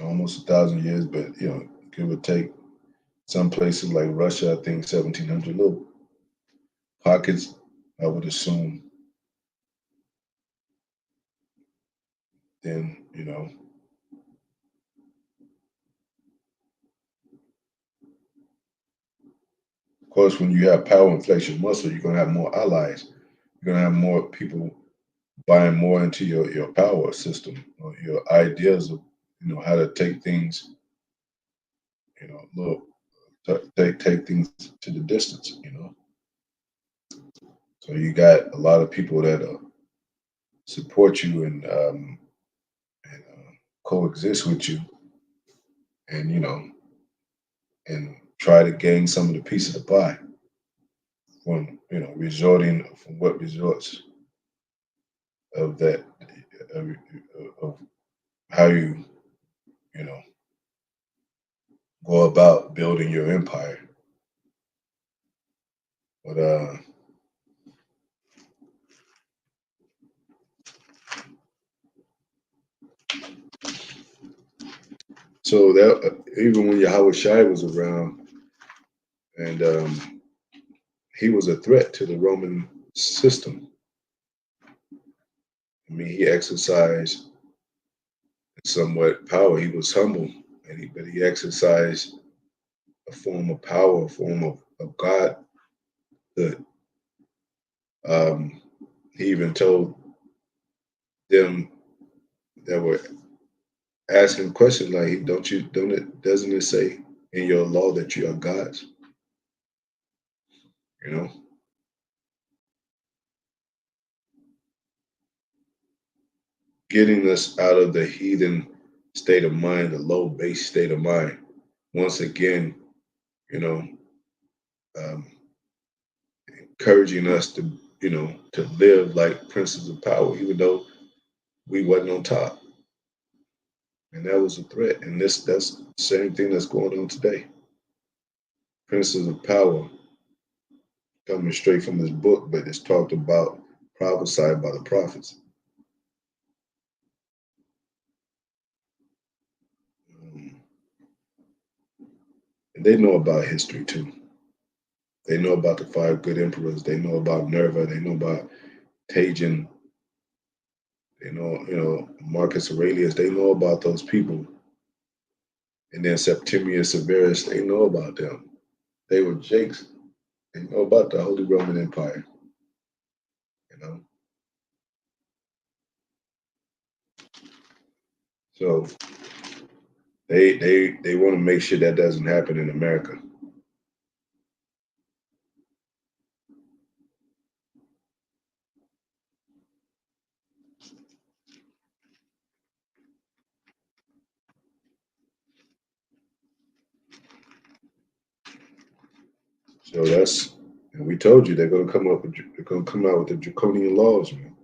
almost 1,000 years, but give or take. Some places like Russia, I think 1,700 little pockets. I would assume. Then of course, when you have power inflation muscle, you're gonna have more allies. You're gonna have more people buying more into your power system or your ideas of how to take things look, take things to the distance. So you got a lot of people that support you and coexist with you, and and try to gain some of the piece of the pie from resorting from what resorts of that of, of how you know go about building your empire. But so that even when Yahweh Shai was around, and he was a threat to the Roman system. I mean, he exercised somewhat power. He was humble, but he exercised a form of power, a form of God. That he even told them that were asking questions like, doesn't it say in your law that you are gods? You know, getting us out of the heathen state of mind, the low base state of mind. Once again, you know, um, encouraging us to live like princes of power, even though we wasn't on top. And that was a threat. And that's the same thing that's going on today. Princes of power coming straight from this book, but it's talked about, prophesied by the prophets. Um, and they know about history too. They know about the five good emperors. They know about Nerva. They know about Trajan. They know, Marcus Aurelius. They know about those people. And then Septimius Severus. They know about them. They were Jakes. They know about the Holy Roman Empire. You know, so they want to make sure that doesn't happen in America. So and we told you they're going to come out with the draconian laws, man.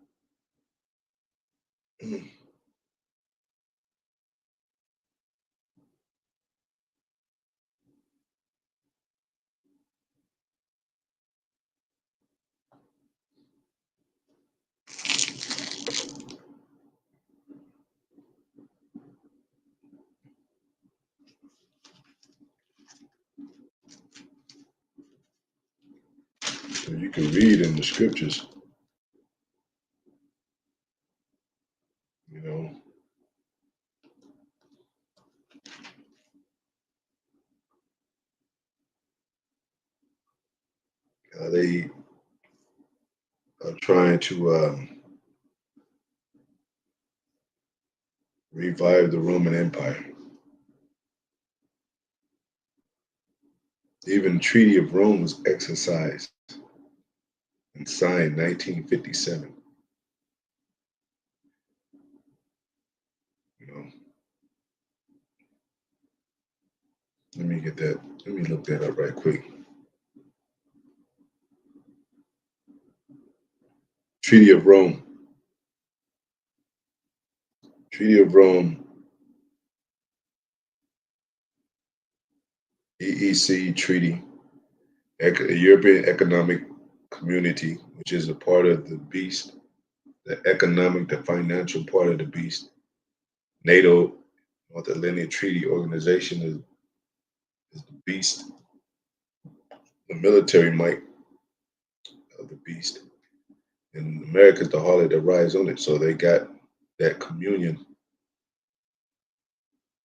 So you can read in the scriptures, you know, they are trying to revive the Roman Empire. Even the Treaty of Rome was exercised and signed 1957. You know, let me get that. Let me look that up right quick. Treaty of Rome. Treaty of Rome, EEC Treaty, European Economic Community, which is a part of the beast, the financial part of the beast. NATO, North Atlantic Treaty Organization is the beast, the military might of the beast. And America's the harlot that rides on it. So they got that communion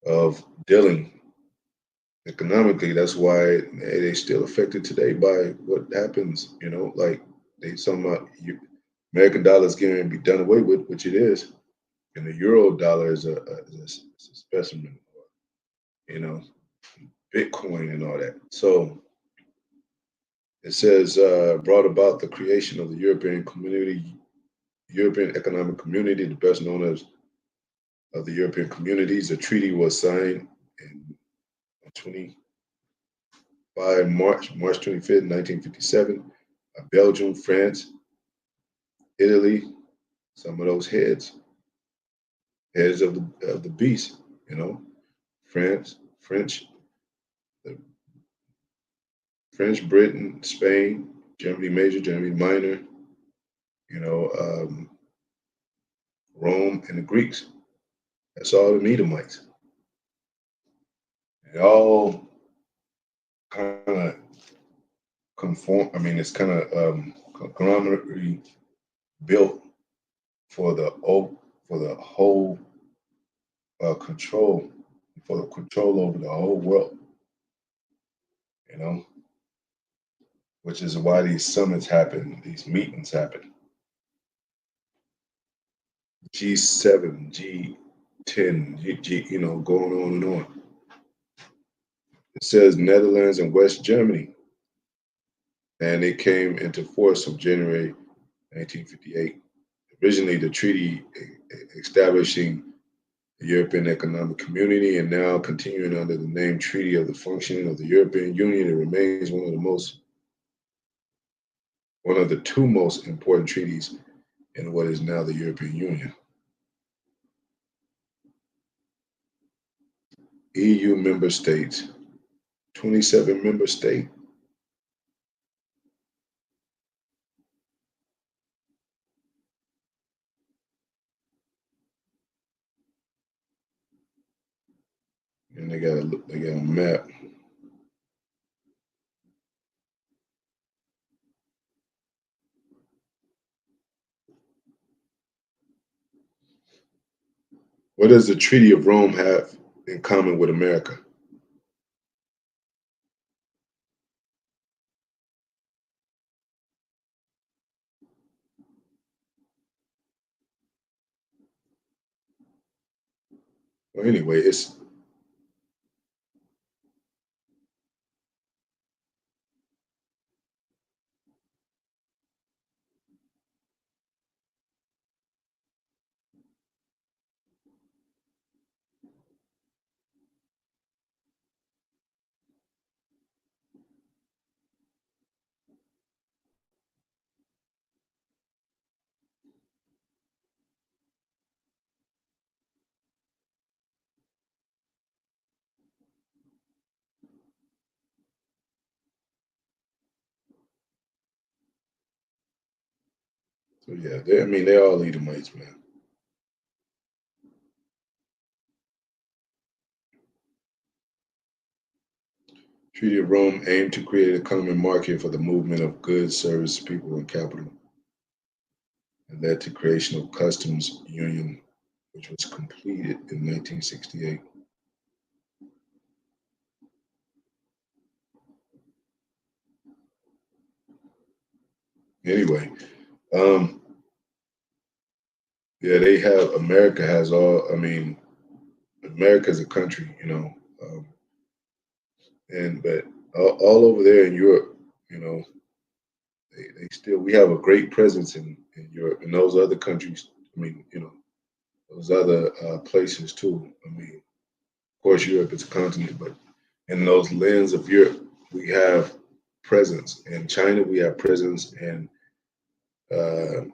of dealing economically. That's why they still affected today by what happens. Like they talking about American dollar is getting to be done away with, which it is, and the euro dollar is a specimen. You know, Bitcoin and all that. So it says brought about the creation of the European Economic Community, the best known as of the European communities. The treaty was signed in 25 March 25th, 1957. Belgium, France, Italy, some of those heads of the beast, you know, France, the French, Britain, Spain, Germany major, Germany minor, you know, Rome and the Greeks. That's all the Edomites. It all kind of conform. I mean, it's kind of conglomerately built for for the whole control, for the control over the whole world. You know, which is why these summits happen, these meetings happen. G7, G10, you know, going on and on. It says Netherlands and West Germany, and it came into force on January 1958. Originally, the treaty establishing the European Economic Community, and now continuing under the name Treaty of the Functioning of the European Union, it remains one of the two most important treaties in what is now the European Union. EU member states, 27 member states. And they got a map. What does the Treaty of Rome have in common with America? Well, anyway, it's so yeah. I mean, they're all Edomites, man. Treaty of Rome aimed to create a common market for the movement of goods, service, people, and capital, and led to creation of customs union, which was completed in 1968. Anyway, um, yeah, they have America has all. I mean, America is a country, you know, and but all over there in Europe, you know, they still we have a great presence in Europe and those other countries. I mean, you know, those other places too. I mean, of course, Europe is a continent, but in those lands of Europe, we have presence. In China, we have presence. In uh,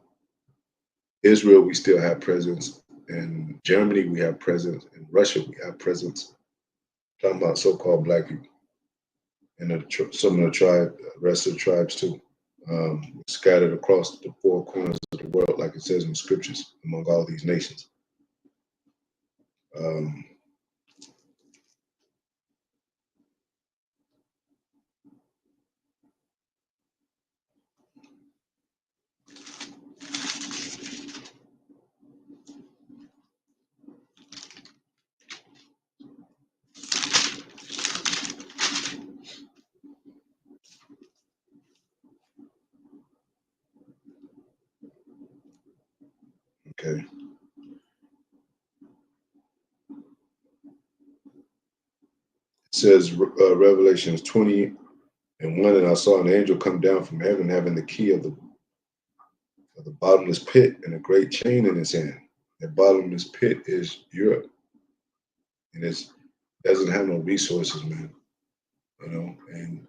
Israel, we still have presence. In Germany, we have presence. In Russia, we have presence. Talking about so-called black people and some of the rest of the tribes too, scattered across the four corners of the world, like it says in the scriptures, among all these nations. Um, okay. says Revelations 20:1, and I saw an angel come down from heaven having the key of the bottomless pit and a great chain in his hand. The bottomless pit is Europe, and it doesn't have no resources, man. And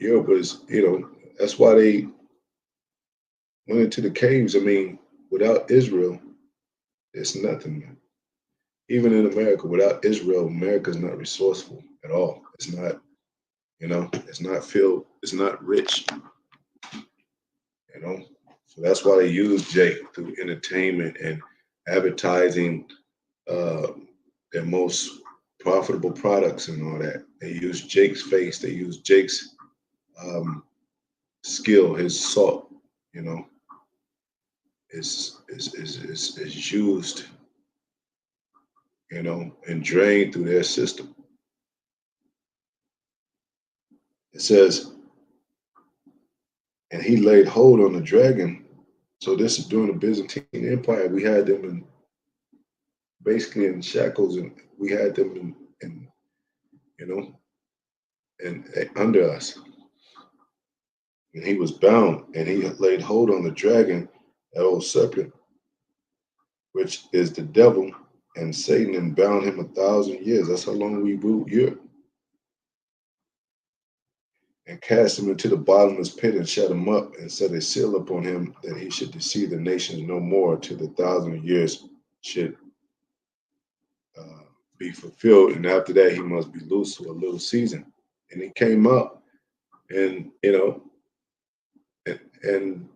Europe is, that's why they went into the caves. I mean, without Israel, it's nothing, man. Even in America, without Israel, America's not resourceful at all. It's not, it's not filled, it's not rich, you know. So that's why they use Jake through entertainment and advertising uh, their most profitable products and all that. They use Jake's face, they use Jake's um, skill, his salt, you know, is used, and drained through their system. It says, and he laid hold on the dragon. So this is during the Byzantine Empire. We had them basically in shackles, and we had them in you know, and under us. And he was bound, and he laid hold on the dragon, that old serpent, which is the devil and Satan, and bound him 1,000 years. That's how long we ruled Europe. And cast him into the bottomless pit and shut him up, and set a seal upon him that he should deceive the nations no more till the 1,000 years should uh, be fulfilled. And after that, he must be loose for a little season. And he came up, and and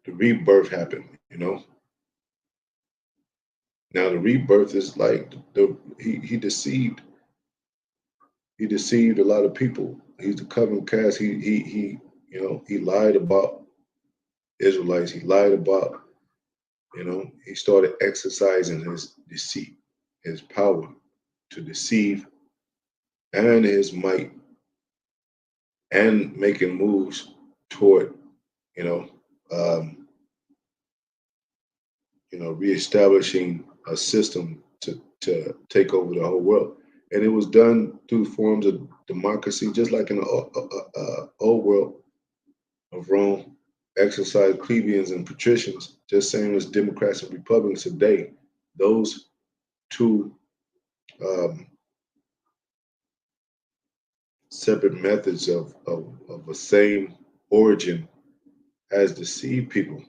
the rebirth happened. Now the rebirth is like he deceived a lot of people. He's the covenant cast. He lied about Israelites. He lied about, he started exercising his deceit, his power to deceive, and his might, and making moves toward, you know, um, reestablishing a system to take over the whole world. And it was done through forms of democracy, just like in the old world of Rome, exercised plebeians and patricians, just same as Democrats and Republicans today. Those two um, separate methods of the same origin has deceived people.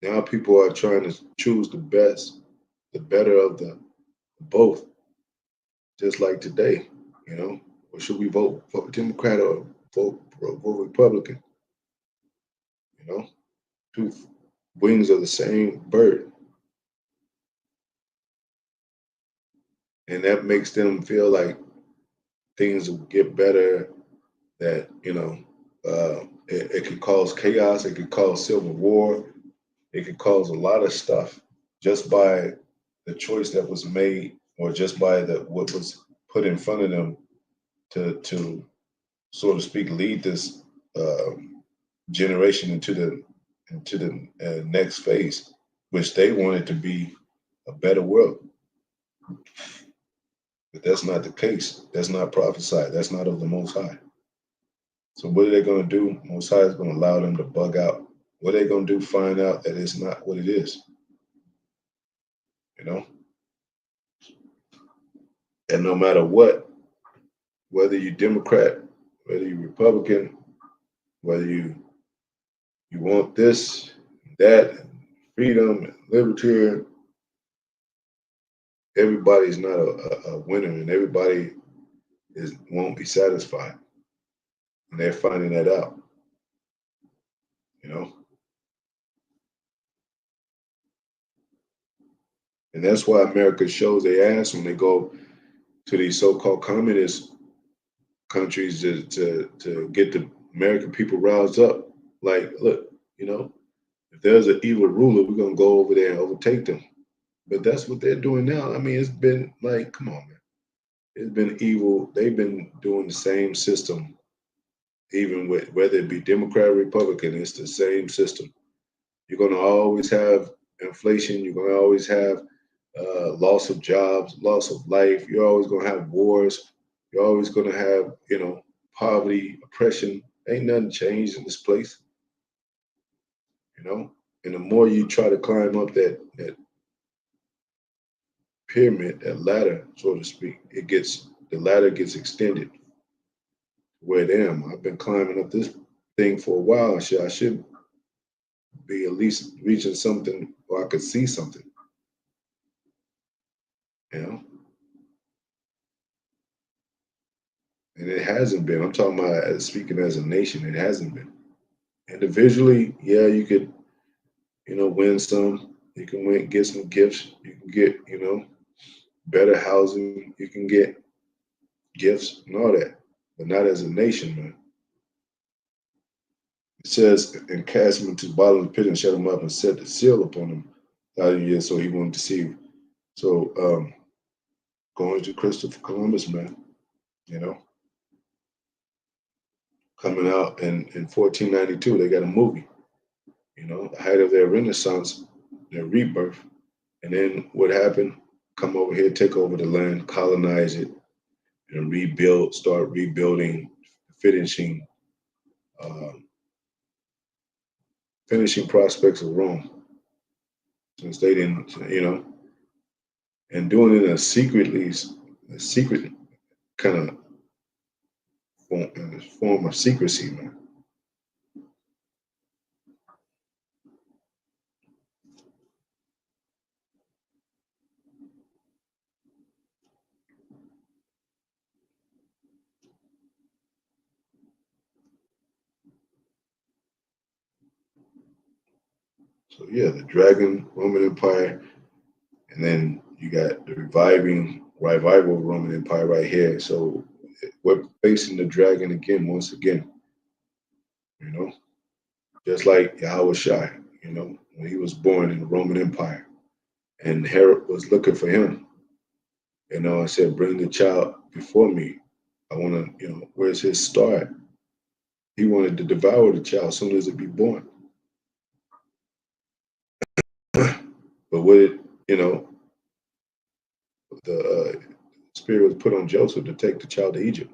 Now people are trying to choose the best, the better of the both, just like today, or should we vote Democrat or vote Republican? You know, two wings of the same bird, and that makes them feel like things will get better. That it could cause chaos. It could cause civil war. It could cause a lot of stuff just by the choice that was made, or just by the what was put in front of them to so to speak lead this generation into the next phase, which they wanted to be a better world. But that's not the case. That's not prophesied. That's not of the Most High. So what are they going to do? Most High is going to allow them to bug out. What are they going to do? Find out that it's not what it is. You know, and no matter what, whether you're Democrat, whether you're Republican, whether you want this, that, freedom, and libertarian, everybody's not a winner, and everybody won't be satisfied, and they're finding that out. You know, and that's why America shows their ass when they go to these so-called communist countries to get the American people roused up. Like, look, if there's an evil ruler, we're gonna go over there and overtake them. But that's what they're doing now. I mean, it's been like, come on, man. It's been evil. They've been doing the same system, even with whether it be Democrat or Republican. It's the same system. You're gonna always have inflation. You're gonna always have loss of jobs, loss of life. You're always gonna have wars. You're always going to have, poverty, oppression. Ain't nothing changed in this place, you know. And the more you try to climb up that pyramid, that ladder, so to speak, the ladder gets extended. Where damn, I've been climbing up this thing for a while. I should be at least reaching something, or I could see something, you know. And it hasn't been. I'm talking about speaking as a nation. It hasn't been. Individually, yeah, you could, win some. You can get some gifts. You can get, better housing. You can get gifts and all that, but not as a nation, man. It says, and cast him into the bottom of the pit and shut him up and set the seal upon him 1,000 years, so he won't deceive. So, going to Christopher Columbus, man, you know, coming out in 1492, they got a movie, the height of their renaissance, their rebirth. And then what happened? Come over here, take over the land, colonize it, and start rebuilding, finishing, uh, finishing prospects of Rome, since they didn't, and doing it in a secret kind of form of secrecy, man. So yeah, the Dragon Roman Empire, and then you got the revival Roman Empire right here. So we're facing the dragon again, once again, you know, just like Yahweh Shai, when he was born in the Roman Empire, and Herod was looking for him, and said, "Bring the child before me. I want to, where's his star?" He wanted to devour the child as soon as it be born. But what it, the spirit was put on Joseph to take the child to Egypt,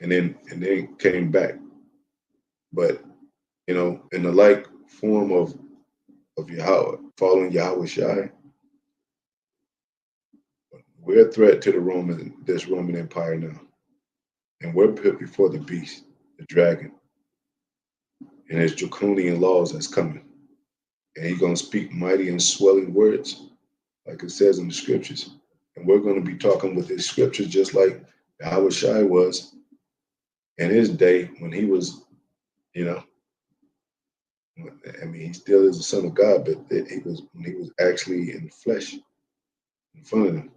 and then came back. But in the like form of Yahweh, following Yahweh Shai, we're a threat to this Roman Empire now, and we're put before the beast, the dragon, and his draconian laws that's coming, and he's gonna speak mighty and swelling words, like it says in the scriptures, and we're gonna be talking with his scriptures just like Yahweh Shai was in his day when he was, you know, I mean, he still is the son of God, but he was when he was actually in flesh in front of them.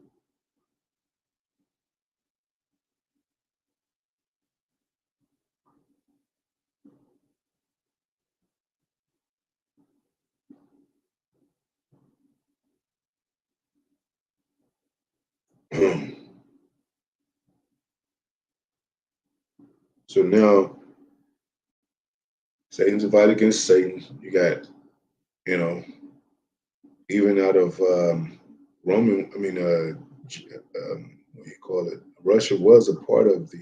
So now Satan's divided against Satan. You got, you know, even out of Roman, I mean, what do you call it? Russia was a part of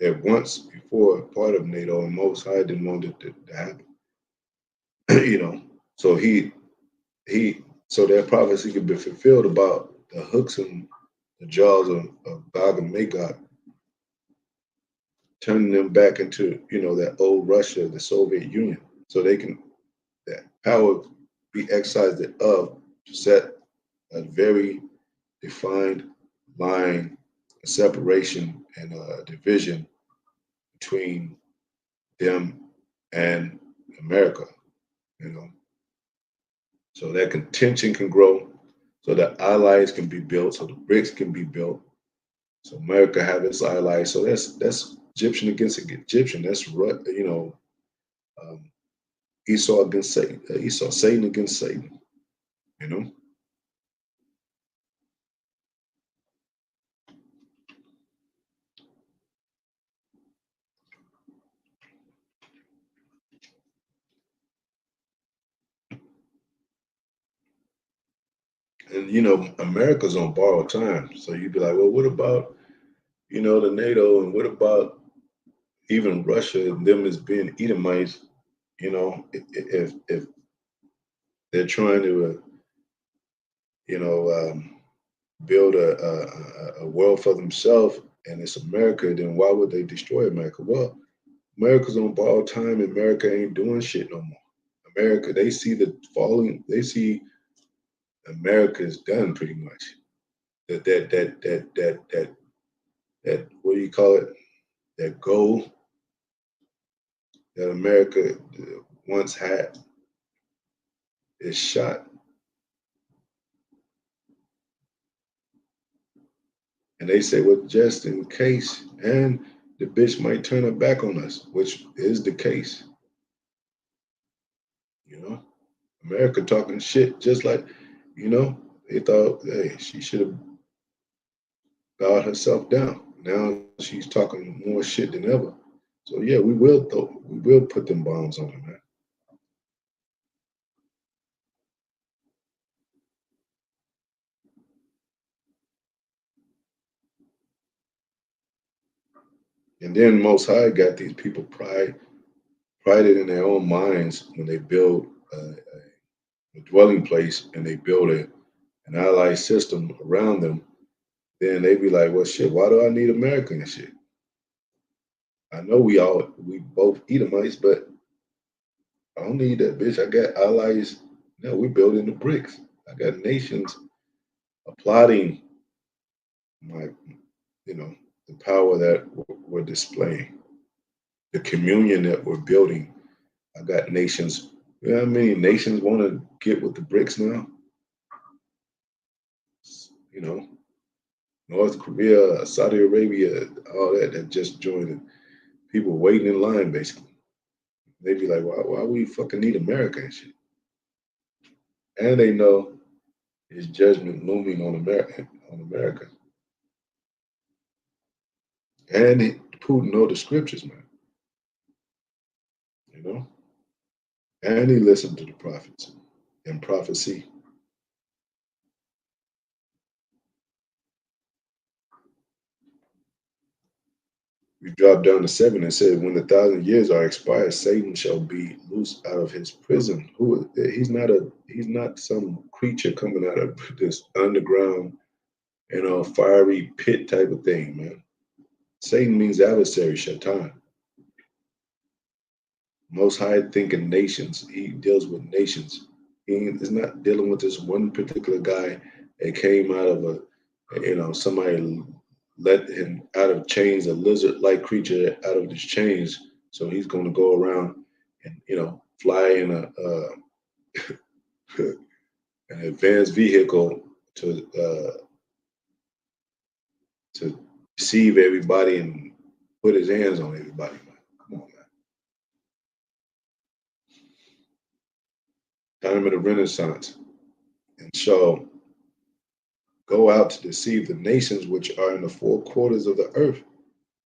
at once before part of NATO, and Most High didn't want it to happen. you know, so so that prophecy could be fulfilled about the hooks and the jaws of Gog and Magog, turning them back into, that old Russia, the Soviet Union, so they can that power be excised of to set a very defined line, a separation, and a division between them and America, you know, so that contention can grow, so that allies can be built, so the BRICS can be built, so America have its allies. So that's Egyptian against Egyptian. That's um, Esau against Satan, Satan against Satan. You know. And America's on borrowed time. So you'd be like, well, what about the NATO, and what about even Russia and them as being Edomites? If they're trying to you know build a world for themselves, and it's America, then why would they destroy America? Well, America's on borrowed time. America ain't doing shit no more. America, they see the falling. They see America is done pretty much. That what do you call it? That goal that America once had is shot, and they say, well, just in case, and the bitch might turn her back on us, which is the case. You know, America talking shit, just like they thought, hey, she should have bowed herself down. Now she's talking more shit than ever. So yeah, we will put them bombs on them, man. And then Most High got these people prided in their own minds when they build a dwelling place, and they build an allied system around them. Then they be like, well, shit, why do I need America and shit? I know we both Edomites, but I don't need that bitch. I got allies. No, we're building the bricks. I got nations applauding my, you know, the power that we're displaying, the communion that we're building. I got nations. You know how many nations want to get with the bricks now? You know, North Korea, Saudi Arabia, all that just joined it. People waiting in line basically. They be like, why we fucking need America and shit? And they know his judgment looming on America. And Putin know the scriptures, man. You know, and he listened to the prophets and prophecy. We dropped down to 7 and said, when the 1,000 years are expired, Satan shall be loosed out of his prison. Who he's not some creature coming out of this underground, fiery pit type of thing, man. Satan means adversary, Shaitan. Most high thinking nations. He deals with nations. He is not dealing with this one particular guy that came out of somebody let him out of chains, a lizard like creature out of his chains. So he's going to go around and, fly in an advanced vehicle to deceive everybody and put his hands on everybody, man. Come on, man. Time of the Renaissance. And so go out to deceive the nations which are in the four quarters of the earth.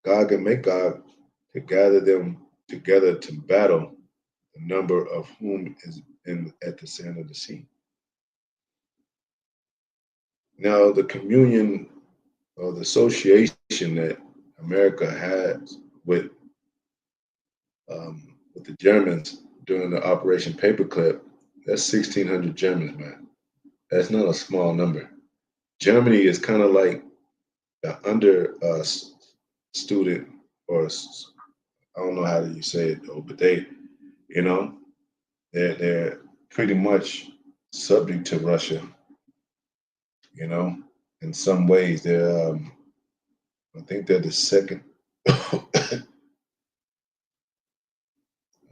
God and Magog to gather them together to battle, the number of whom is in at the sand of the sea. Now, the communion or the association that America has with the Germans during the Operation Paperclip, that's 1,600 Germans, man. That's not a small number. Germany is kind of like the under student, or I don't know how you say it though, but you know, they're pretty much subject to Russia. You know, in some ways, I think they're the second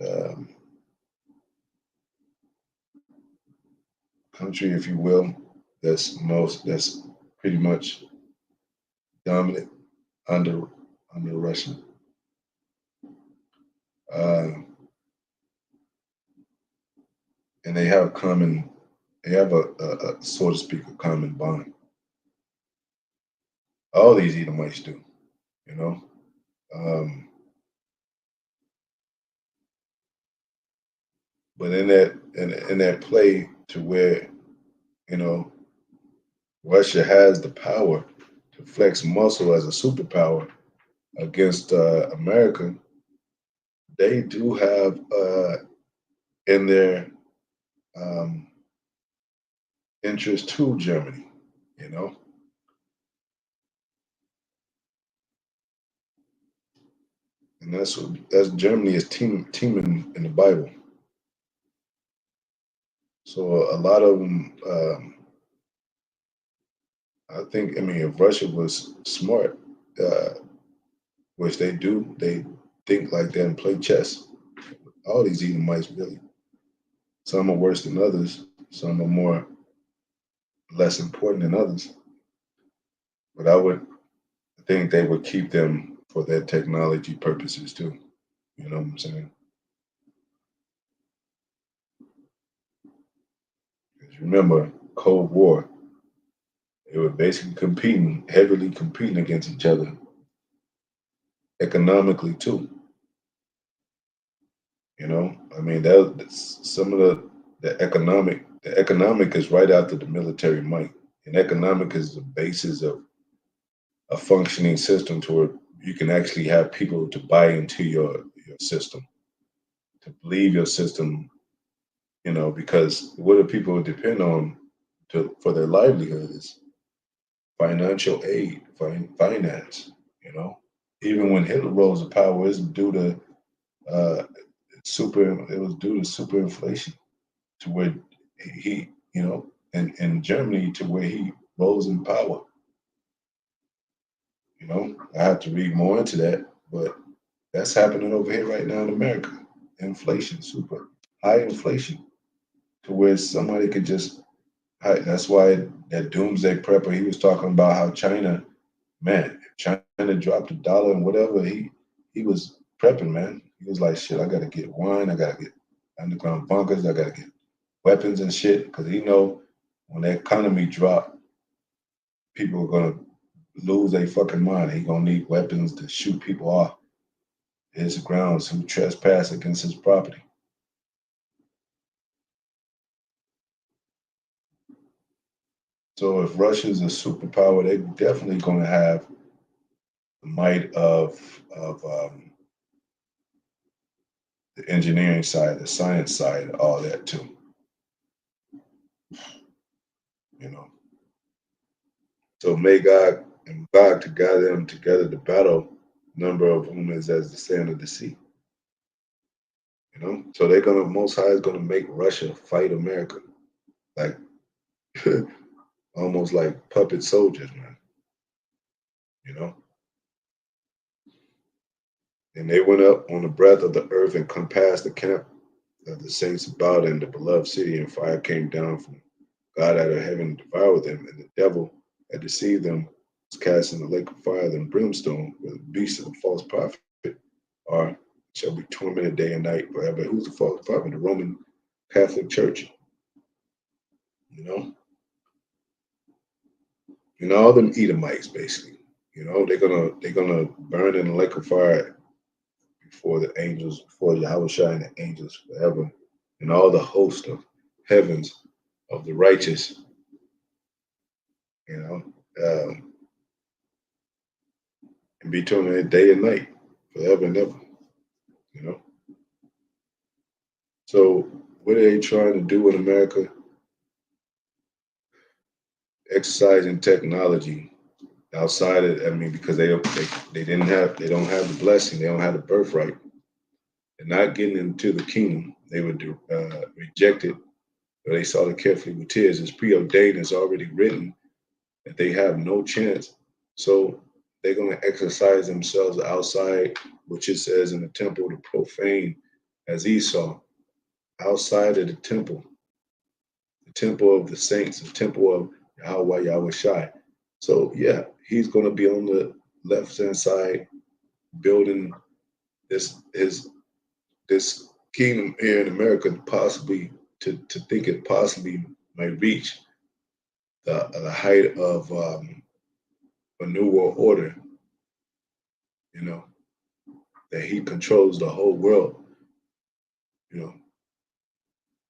um, country, if you will, that's pretty much dominant under Russia. Uh, and they have a so to speak, a common bond. All these Edomites do, you know. Um, but in that play to where, you know, Russia has the power to flex muscle as a superpower against America. They do have in their um, interest to Germany, you know, and that's Germany is teaming in the Bible. So a lot of them, I think, I mean, if Russia was smart, uh, which they do, they think like that and play chess. All these Edomites really, some are worse than others, some are more less important than others. But I would think they would keep them for their technology purposes too. You know what I'm saying? 'Cause remember, Cold War, they were basically competing, heavily competing against each other economically too. You know, I mean that's some of the economic is right after the military might, and economic is the basis of a functioning system to where you can actually have people to buy into your system, to believe your system. You know, because what do people depend on to for their livelihood is financial aid, finance. You know, even when Hitler rose to power, it's due to uh, it was due to super inflation to where he, you know, in Germany to where he rose in power. You know, I have to read more into that, but that's happening over here right now in America. Inflation, super high inflation, to where somebody could just. That's why that doomsday prepper he was talking about how China, man, if China dropped a dollar and whatever, he was prepping, man. He was like, shit, I gotta get wine, I gotta get underground bunkers, I gotta get weapons and shit, because he know when the economy drop, people are gonna lose their fucking mind. He gonna need weapons to shoot people off his grounds who trespass against his property. So if Russia's a superpower, they're definitely gonna have the might of the engineering side, the science side, all that too. You know. So may God and God to gather them together to battle, number of whom is as the sand of the sea. You know. So they're gonna Most High is gonna make Russia fight America, like almost like puppet soldiers, man. You know. And they went up on the breadth of the earth and compassed the camp of the saints about in the beloved city, and fire came down from God out of heaven and devoured them, and the devil had deceived them, was cast in the lake of fire and brimstone, where the beast of the false prophet are shall be tormented day and night forever. Who's the false prophet? The Roman Catholic Church, you know, all them Edomites basically. You know, they're gonna burn in the lake of fire before the angels, before Yahweh and the angels forever, and all the host of heavens of the righteous, you know, and be tormented day and night forever and ever, you know. So what are they trying to do in America? Exercising technology outside of, I mean, because they don't have the blessing, they don't have the birthright. They're not getting into the kingdom. They were rejected, but they saw it carefully with tears. It's preordained, it's already written that they have no chance. So they're going to exercise themselves outside, which it says in the temple to profane as Esau, outside of the temple of the saints, the temple of Yahweh Shai. So yeah, he's going to be on the left hand side building this this kingdom here in America, possibly to think it possibly might reach the height of a new world order. You know, that he controls the whole world. You know,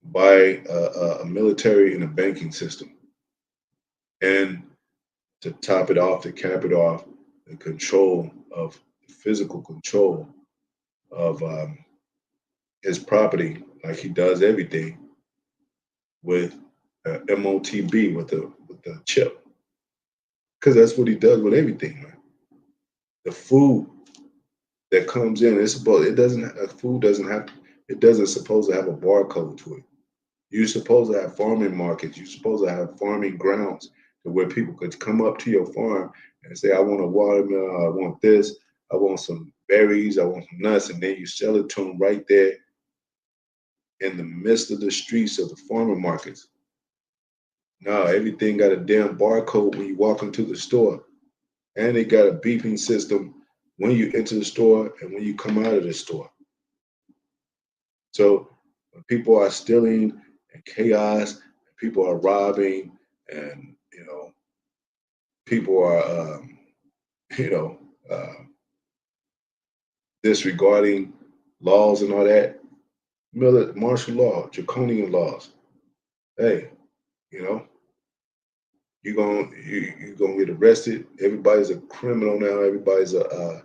by a military and a banking system. And to top it off, to cap it off, the control of physical control of his property, like he does everything with MOTB with the chip, because that's what he does with everything, man. The food that comes in, it's supposed it doesn't food doesn't have it doesn't supposed to have a barcode to it. You're supposed to have farming markets. You're supposed to have farming grounds to where people could come up to your farm and say, I want a watermelon, I want this, I want some berries, I want some nuts, and then you sell it to them right there in the midst of the streets of the farmer markets. Now everything got a damn barcode when you walk into the store. And they got a beeping system when you enter the store and when you come out of the store. So when people are stealing and chaos, and people are robbing, and people are you know uh, disregarding laws and all that, martial law, draconian laws. Hey, you know, you gonna get arrested. Everybody's a criminal now. Everybody's a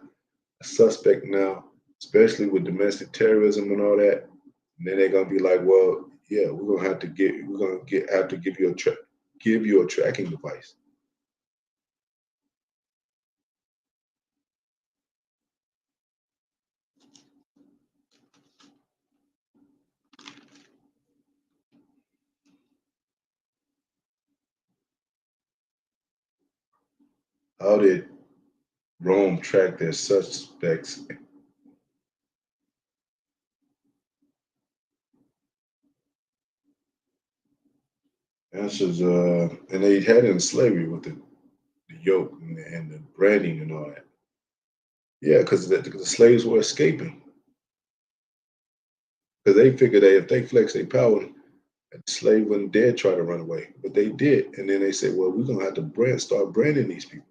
suspect now, especially with domestic terrorism and all that. And then they're gonna be like, well, yeah, we're gonna get have to give you a tracking device. How did Rome track their suspects? Answers, and they had it in slavery with the yoke and the branding and all that. Yeah, because the slaves were escaping because they figured that if they flex their power, the slave wouldn't dare try to run away, but they did. And then they said, well, we're gonna have to start branding these people.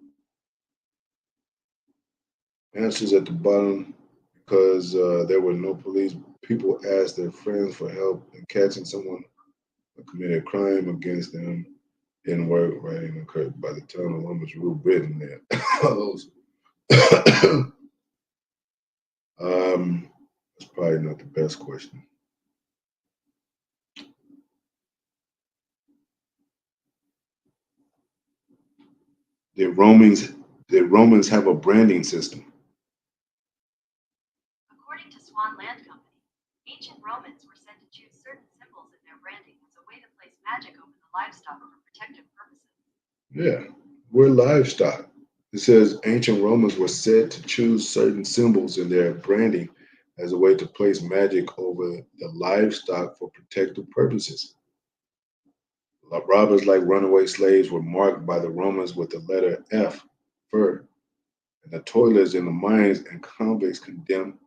Answers at the bottom because there were no police. People asked their friends for help in catching someone who committed a crime against them. Didn't work. Writing occurred by the time the woman's rule Britain there. Those- that's probably not the best question. Did Romans did Romans have a branding system?
According to Swan Land Company, ancient Romans were said to choose certain symbols in their branding as a way to place magic over the livestock for protective purposes.
Yeah, we're livestock. It says ancient Romans were said to choose certain symbols in their branding as a way to place magic over the livestock for protective purposes. Robbers like runaway slaves were marked by the Romans with the letter F, fur, and the toilers in the mines and convicts condemned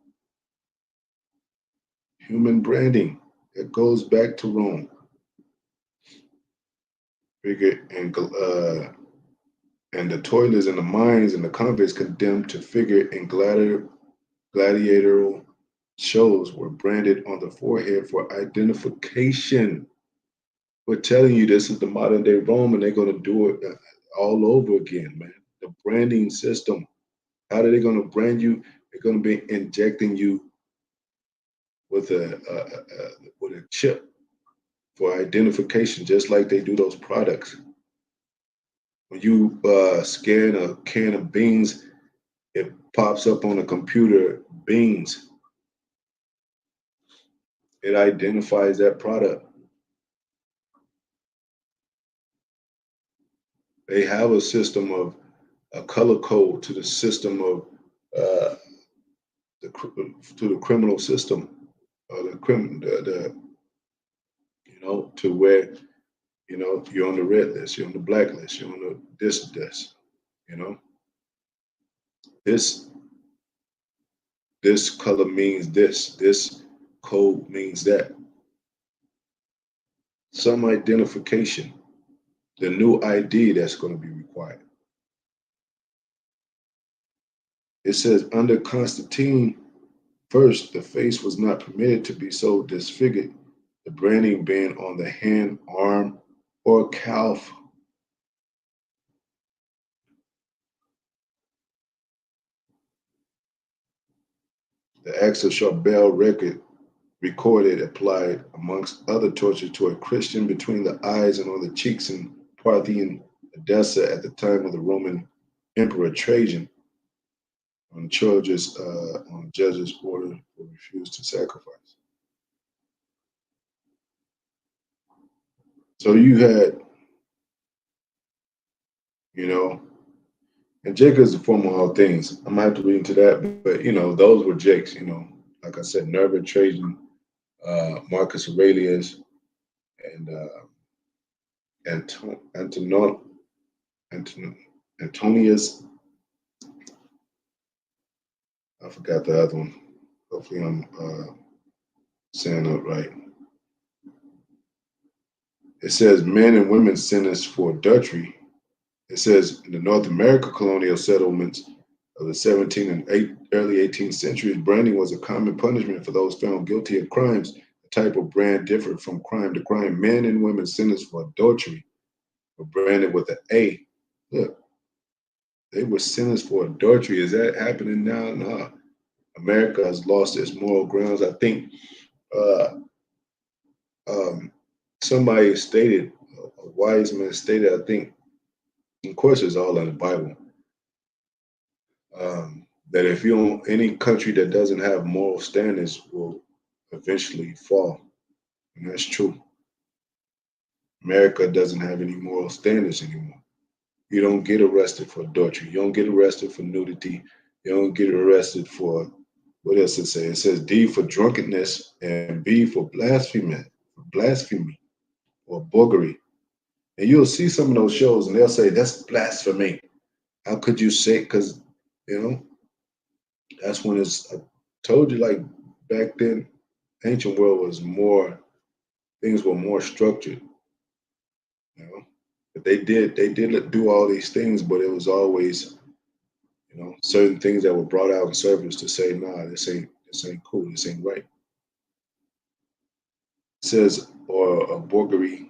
human branding. It goes back to Rome. Figure and the toilers in the mines and the convicts condemned to figure in gladiatorial shows were branded on the forehead for identification. We're telling you this is the modern day Rome, and they're going to do it all over again, man. The branding system. How are they going to brand you? They're going to be injecting you with with a chip for identification, just like they do those products. When you scan a can of beans, it pops up on a computer beans. It identifies that product. They have a system of a color code to the system of uh, to the criminal system, the to where you're on the red list, you're on the black list, you're on the this, you know, this this color means this code means that. Some identification, the new ID that's going to be required. It says under Constantine, first, the face was not permitted to be so disfigured, the branding being on the hand, arm, or calf. The acts of Charbel record recorded applied, amongst other torture, to a Christian between the eyes and on the cheeks in Parthian Edessa at the time of the Roman Emperor Trajan on judges' order for refused to sacrifice. So you had, you know, and Jacob is the form of all things. I'm gonna have to read into that, but those were Jake's. Like I said, Nerva, Trajan, Marcus Aurelius, and Anton, Anton, Antonius. I forgot the other one. Hopefully, I'm saying it right. It says men and women sentenced for adultery. It says in the North America colonial settlements of the 17th and early 18th centuries, branding was a common punishment for those found guilty of crimes. The type of brand differed from crime to crime. Men and women sentenced for adultery were branded with an A. Look, they were sentenced for adultery. Is that happening now? No. America has lost its moral grounds. I think uh, um, somebody stated, a wise man stated, I think, of course, it's all in the Bible, that if you don't, any country that doesn't have moral standards will eventually fall. And that's true. America doesn't have any moral standards anymore. You don't get arrested for adultery. You don't get arrested for nudity. You don't get arrested for what else it says? It says D for drunkenness and B for blasphemy or boogery. And you'll see some of those shows and they'll say that's blasphemy. How could you say? Because you know that's when it's. I told you like back then, ancient world was more things were more structured. You know, but they did do all these things, but it was always certain things that were brought out in service to say, nah, this ain't cool, this ain't right. It says or a burglary,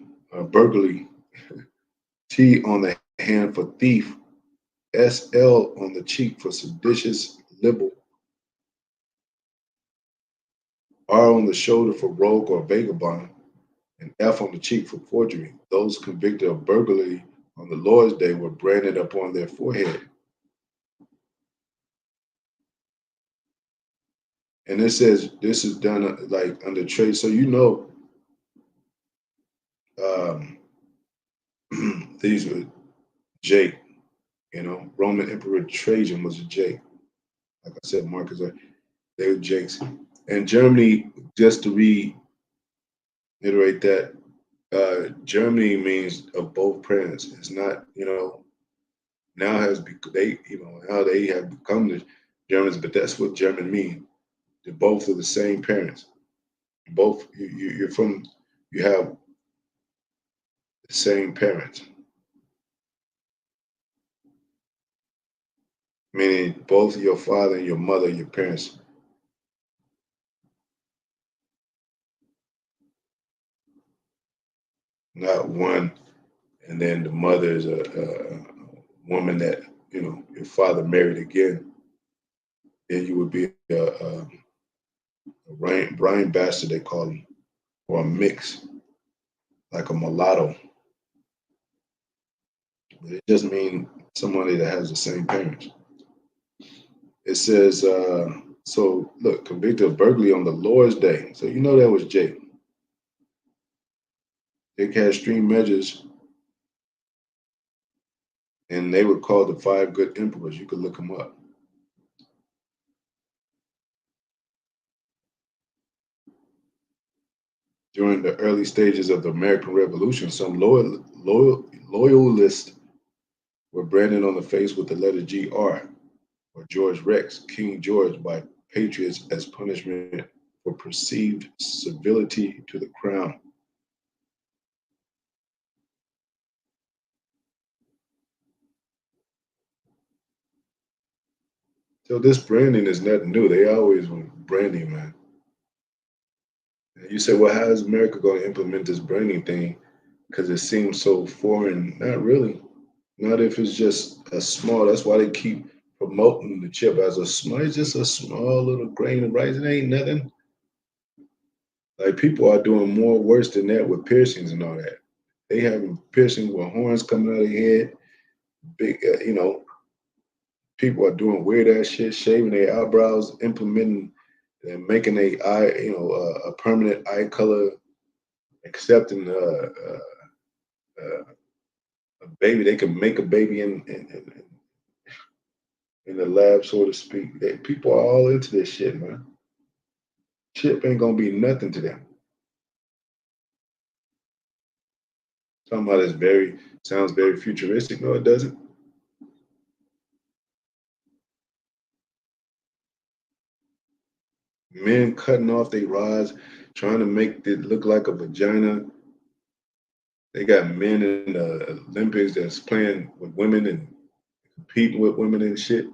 T on the hand for thief, SL on the cheek for seditious libel, R on the shoulder for rogue or vagabond, and F on the cheek for forgery. Those convicted of burglary on the Lord's Day were branded upon their forehead. And it says this is done like under trade. So um, these were Jake. Roman Emperor Trajan was a Jake. Like I said, Marcus, they were Jakes. And Germany, just to reiterate that, Germany means of both parents. It's not, now now they have become the Germans, but that's what German means. They're both of the same parents. Both you're from, you have the same parents, meaning both your father and your mother, your parents, not one, and then the mother is a woman that your father married again. Then you would be a Brian bastard, they call him, or a mix, like a mulatto. But it just means somebody that has the same parents. It says, so look, convicted of burglary on the Lord's Day. So you know that was Jake. Jake had extreme measures, and they were called the five good emperors. You could look them up. During the early stages of the American Revolution, some loyalists were branded on the face with the letter GR, or George Rex, King George, by patriots as punishment for perceived civility to the crown. So this branding is nothing new. They always were branding, man. And you say, well, how is America going to implement this branding thing? Because it seems so foreign. Not really. Not if it's just a small. That's why they keep promoting the chip as a small, it's just a small little grain of rice. It ain't nothing. Like people are doing more worse than that with piercings and all that. They having piercings with horns coming out of their head. Big, people are doing weird ass shit, shaving their eyebrows, implementing and making a eye, a permanent eye color, accepting a baby. They can make a baby in the lab, so to speak. People are all into this shit, man. Chip ain't gonna be nothing to them. Talking about this very sounds very futuristic. No, it doesn't. Men cutting off their rods, trying to make it look like a vagina. They got men in the Olympics that's playing with women and competing with women and shit.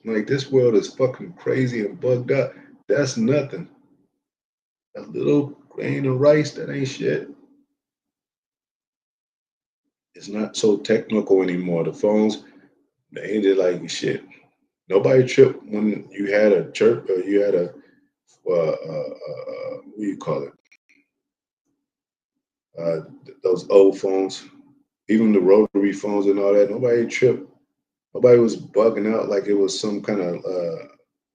Like this world is fucking crazy and bugged out. That's nothing. A little grain of rice, that ain't shit. It's not so technical anymore. The phones, they ain't just like shit. Nobody tripped when you had a chirp or you had a what do you call it? Those old phones, even the rotary phones and all that. Nobody tripped. Nobody was bugging out like it was some kind of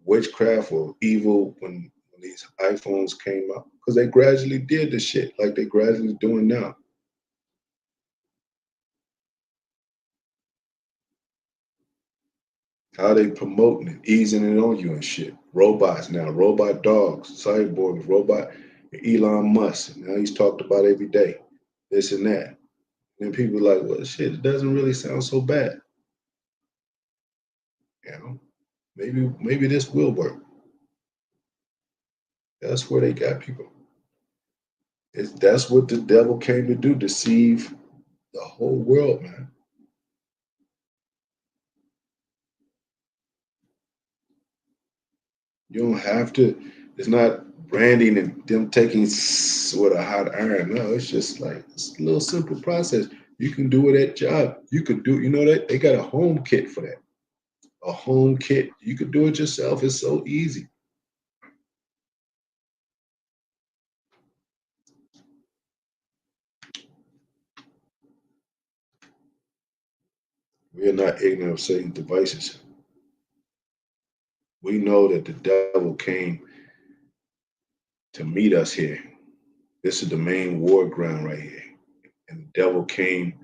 witchcraft or evil when these iPhones came out because they gradually did the shit like they gradually doing now. How they promoting it, easing it on you and shit. Robots now, robot dogs, cyborgs, robot. Elon Musk. Now he's talked about every day. This and that. And people are like, well, shit, it doesn't really sound so bad. You know, maybe this will work. That's where they got people. That's what the devil came to do, deceive the whole world, man. You don't have to. It's not branding and them taking with a hot iron. No, it's just like it's a little simple process. You can do it at job. You could do. You know that they got a home kit for that. A home kit. You could do it yourself. It's so easy. We are not ignorant of Satan's devices. We know that the devil came to meet us here. This is the main war ground right here. And the devil came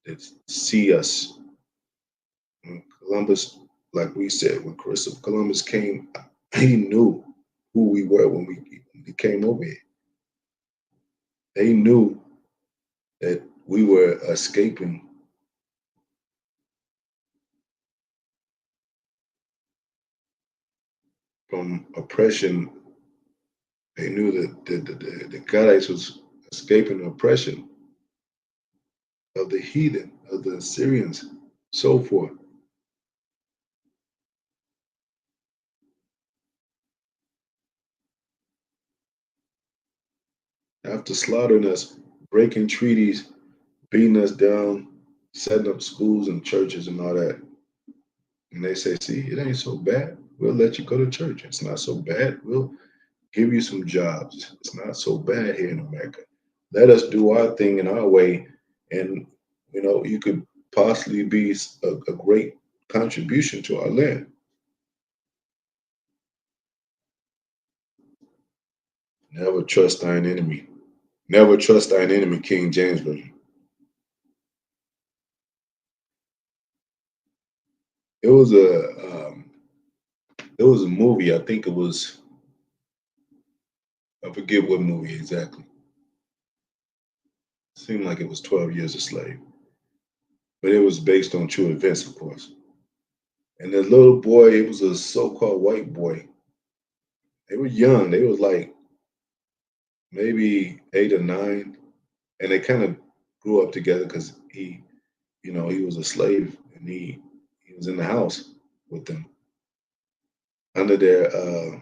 to see us. When Columbus, like we said, when Christopher Columbus came, he knew who we were when he came over here. They knew that we were escaping from oppression. They knew that the Gadites was escaping oppression of the heathen, of the Assyrians, so forth. After slaughtering us, breaking treaties, beating us down, setting up schools and churches and all that. And they say, see, it ain't so bad. We'll let you go to church. It's not so bad. We'll give you some jobs. It's not so bad here in America. Let us do our thing in our way. And, you could possibly be a great contribution to our land. Never trust thine enemy. Never trust thine enemy, King James Version. It was a movie. I think it was, I forget what movie exactly. Seemed like it was 12 Years a Slave. But it was based on true events, of course. And the little boy, it was a so-called white boy. They were young. They was like maybe 8 or 9, and they kind of grew up together because he was a slave and he was in the house with them under their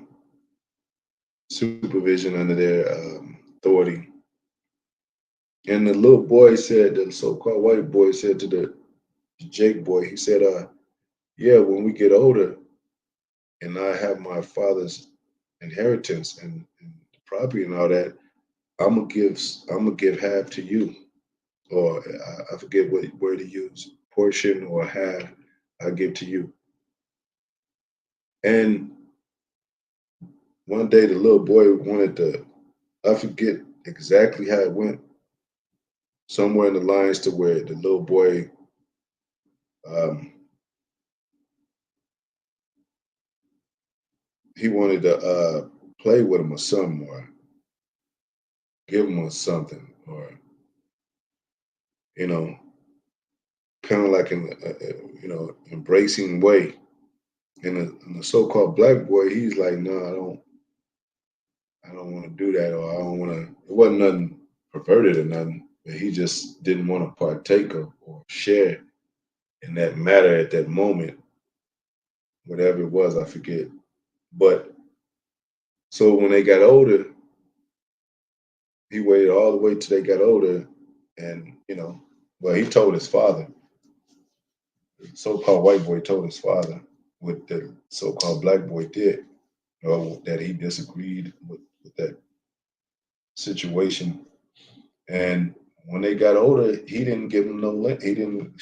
supervision, under their authority. And the little boy said, the so-called white boy said to the Jake boy, he said, yeah, when we get older and I have my father's inheritance and property and all that, I'm gonna give half to you, or I forget what word to use, portion or half I give to you. And one day the little boy wanted to, I forget exactly how it went, somewhere in the lines to where the little boy, um, he wanted to play with him or something, or give him something, or you know, kind of like in embracing way. And the so-called black boy, he's like, no, I don't want to do that, or I don't want to. It wasn't nothing perverted or nothing, but he just didn't want to partake of or share in that matter at that moment, whatever it was, I forget. But so when they got older, he waited all the way till they got older, and well, he told his father, the so-called white boy told his father what the so-called black boy did, or that he disagreed with that situation. And when they got older, he didn't give him no he didn't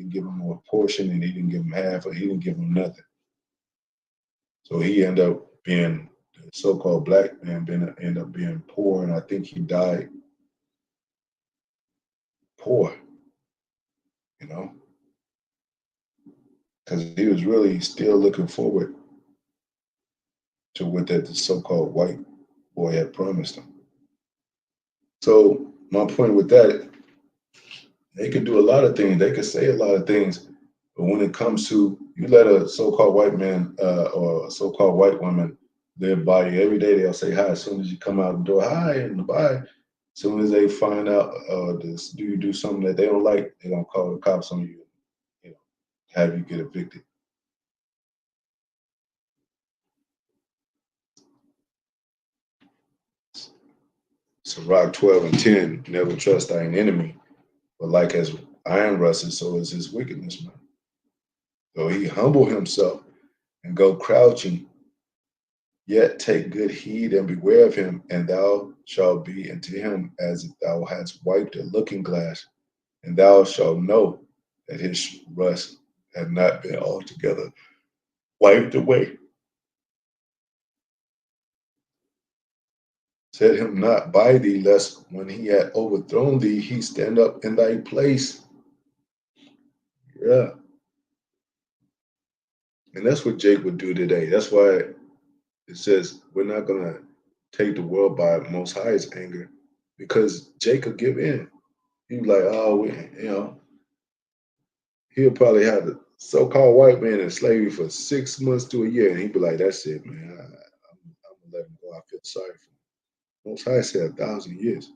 give him a portion, and he didn't give him half, or he didn't give him nothing. So he ended up being the so-called black man, ended up being poor, and I think he died poor, you know, because he was really still looking forward to what that so-called white boy had promised him. So my point with that, they could do a lot of things. They could say a lot of things, but when it comes to you let a so-called white man or a so-called white woman live by you every day, they'll say hi as soon as you come out the door. Hi and bye. As soon as they find out this, do you do something that they don't like, they're gonna call the cops on you. You know, have you get evicted. So Rock 12:10, never trust thine enemy, but like as iron rusted, so is his wickedness, man. So he humble himself and go crouching. Yet take good heed and beware of him, and thou shalt be unto him as if thou hadst wiped a looking glass, and thou shalt know that his rust had not been altogether wiped away. Set him not by thee, lest when he had overthrown thee, he stand up in thy place. Yeah. And that's what Jake would do today. That's why it says we're not going to take the world by Most High's anger, because Jake could give in. He was like, oh, he'll probably have the so-called white man in slavery for 6 months to a year, and he'd be like, "That's it, man. I'm gonna let him go. I feel sorry for him." Most High said 1,000 years.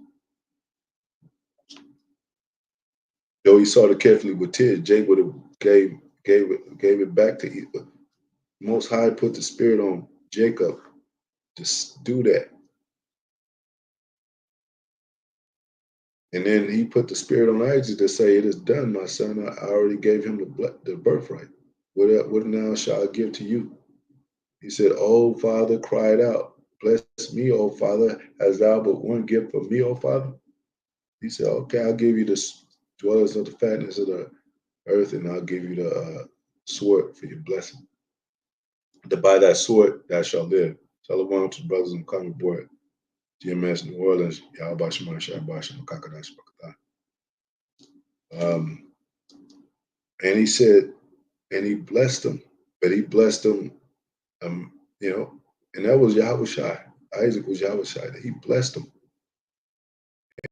Though he saw it carefully with tears, Jake would have gave it back to Most High. Put the spirit on Jacob to do that, and then he put the spirit on Isaac to say, "It is done, my son. I already gave him the birthright. What now shall I give to you?" He said, "O Father, cried out, bless me, O Father, hast thou but one gift for me, O Father?" He said, "Okay, I'll give you the dwellers of the fatness of the earth, and I'll give you the sword for your blessing. To by that sword thou shalt live." Shalom to brothers and coming board, GMS New Orleans, Yahweh Shema Shabbat Shem Kakadash Bakata. Um, and he said, and he blessed them, but he blessed them, um, you know, and that was Yahweh Shai. Isaac was Yahweh Shai. He blessed them.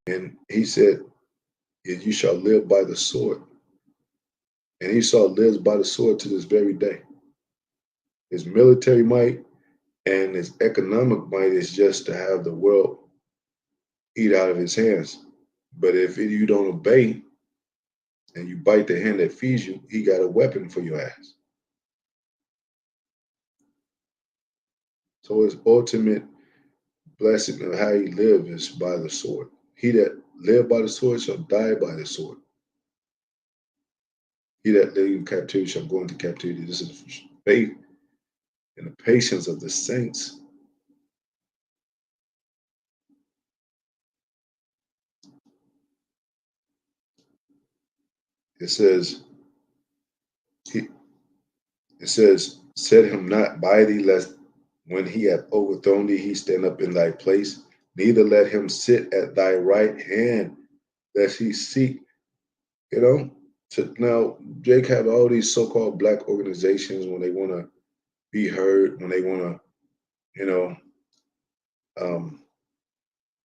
And he said, you shall live by the sword. And Esau lives by the sword to this very day. His military might and his economic might is just to have the world eat out of his hands. But if you don't obey and you bite the hand that feeds you, he got a weapon for your ass. So his ultimate blessing of how he lives is by the sword. He that live by the sword shall die by the sword. He that lay in captivity shall go into captivity. This is faith and the patience of the saints. It says, he, it says, set him not by thee, lest when he hath overthrown thee, he stand up in thy place. Neither let him sit at thy right hand, lest he seek, you know. To, now, Jake have all these so-called black organizations when they want to be heard, when they want to, you know, um,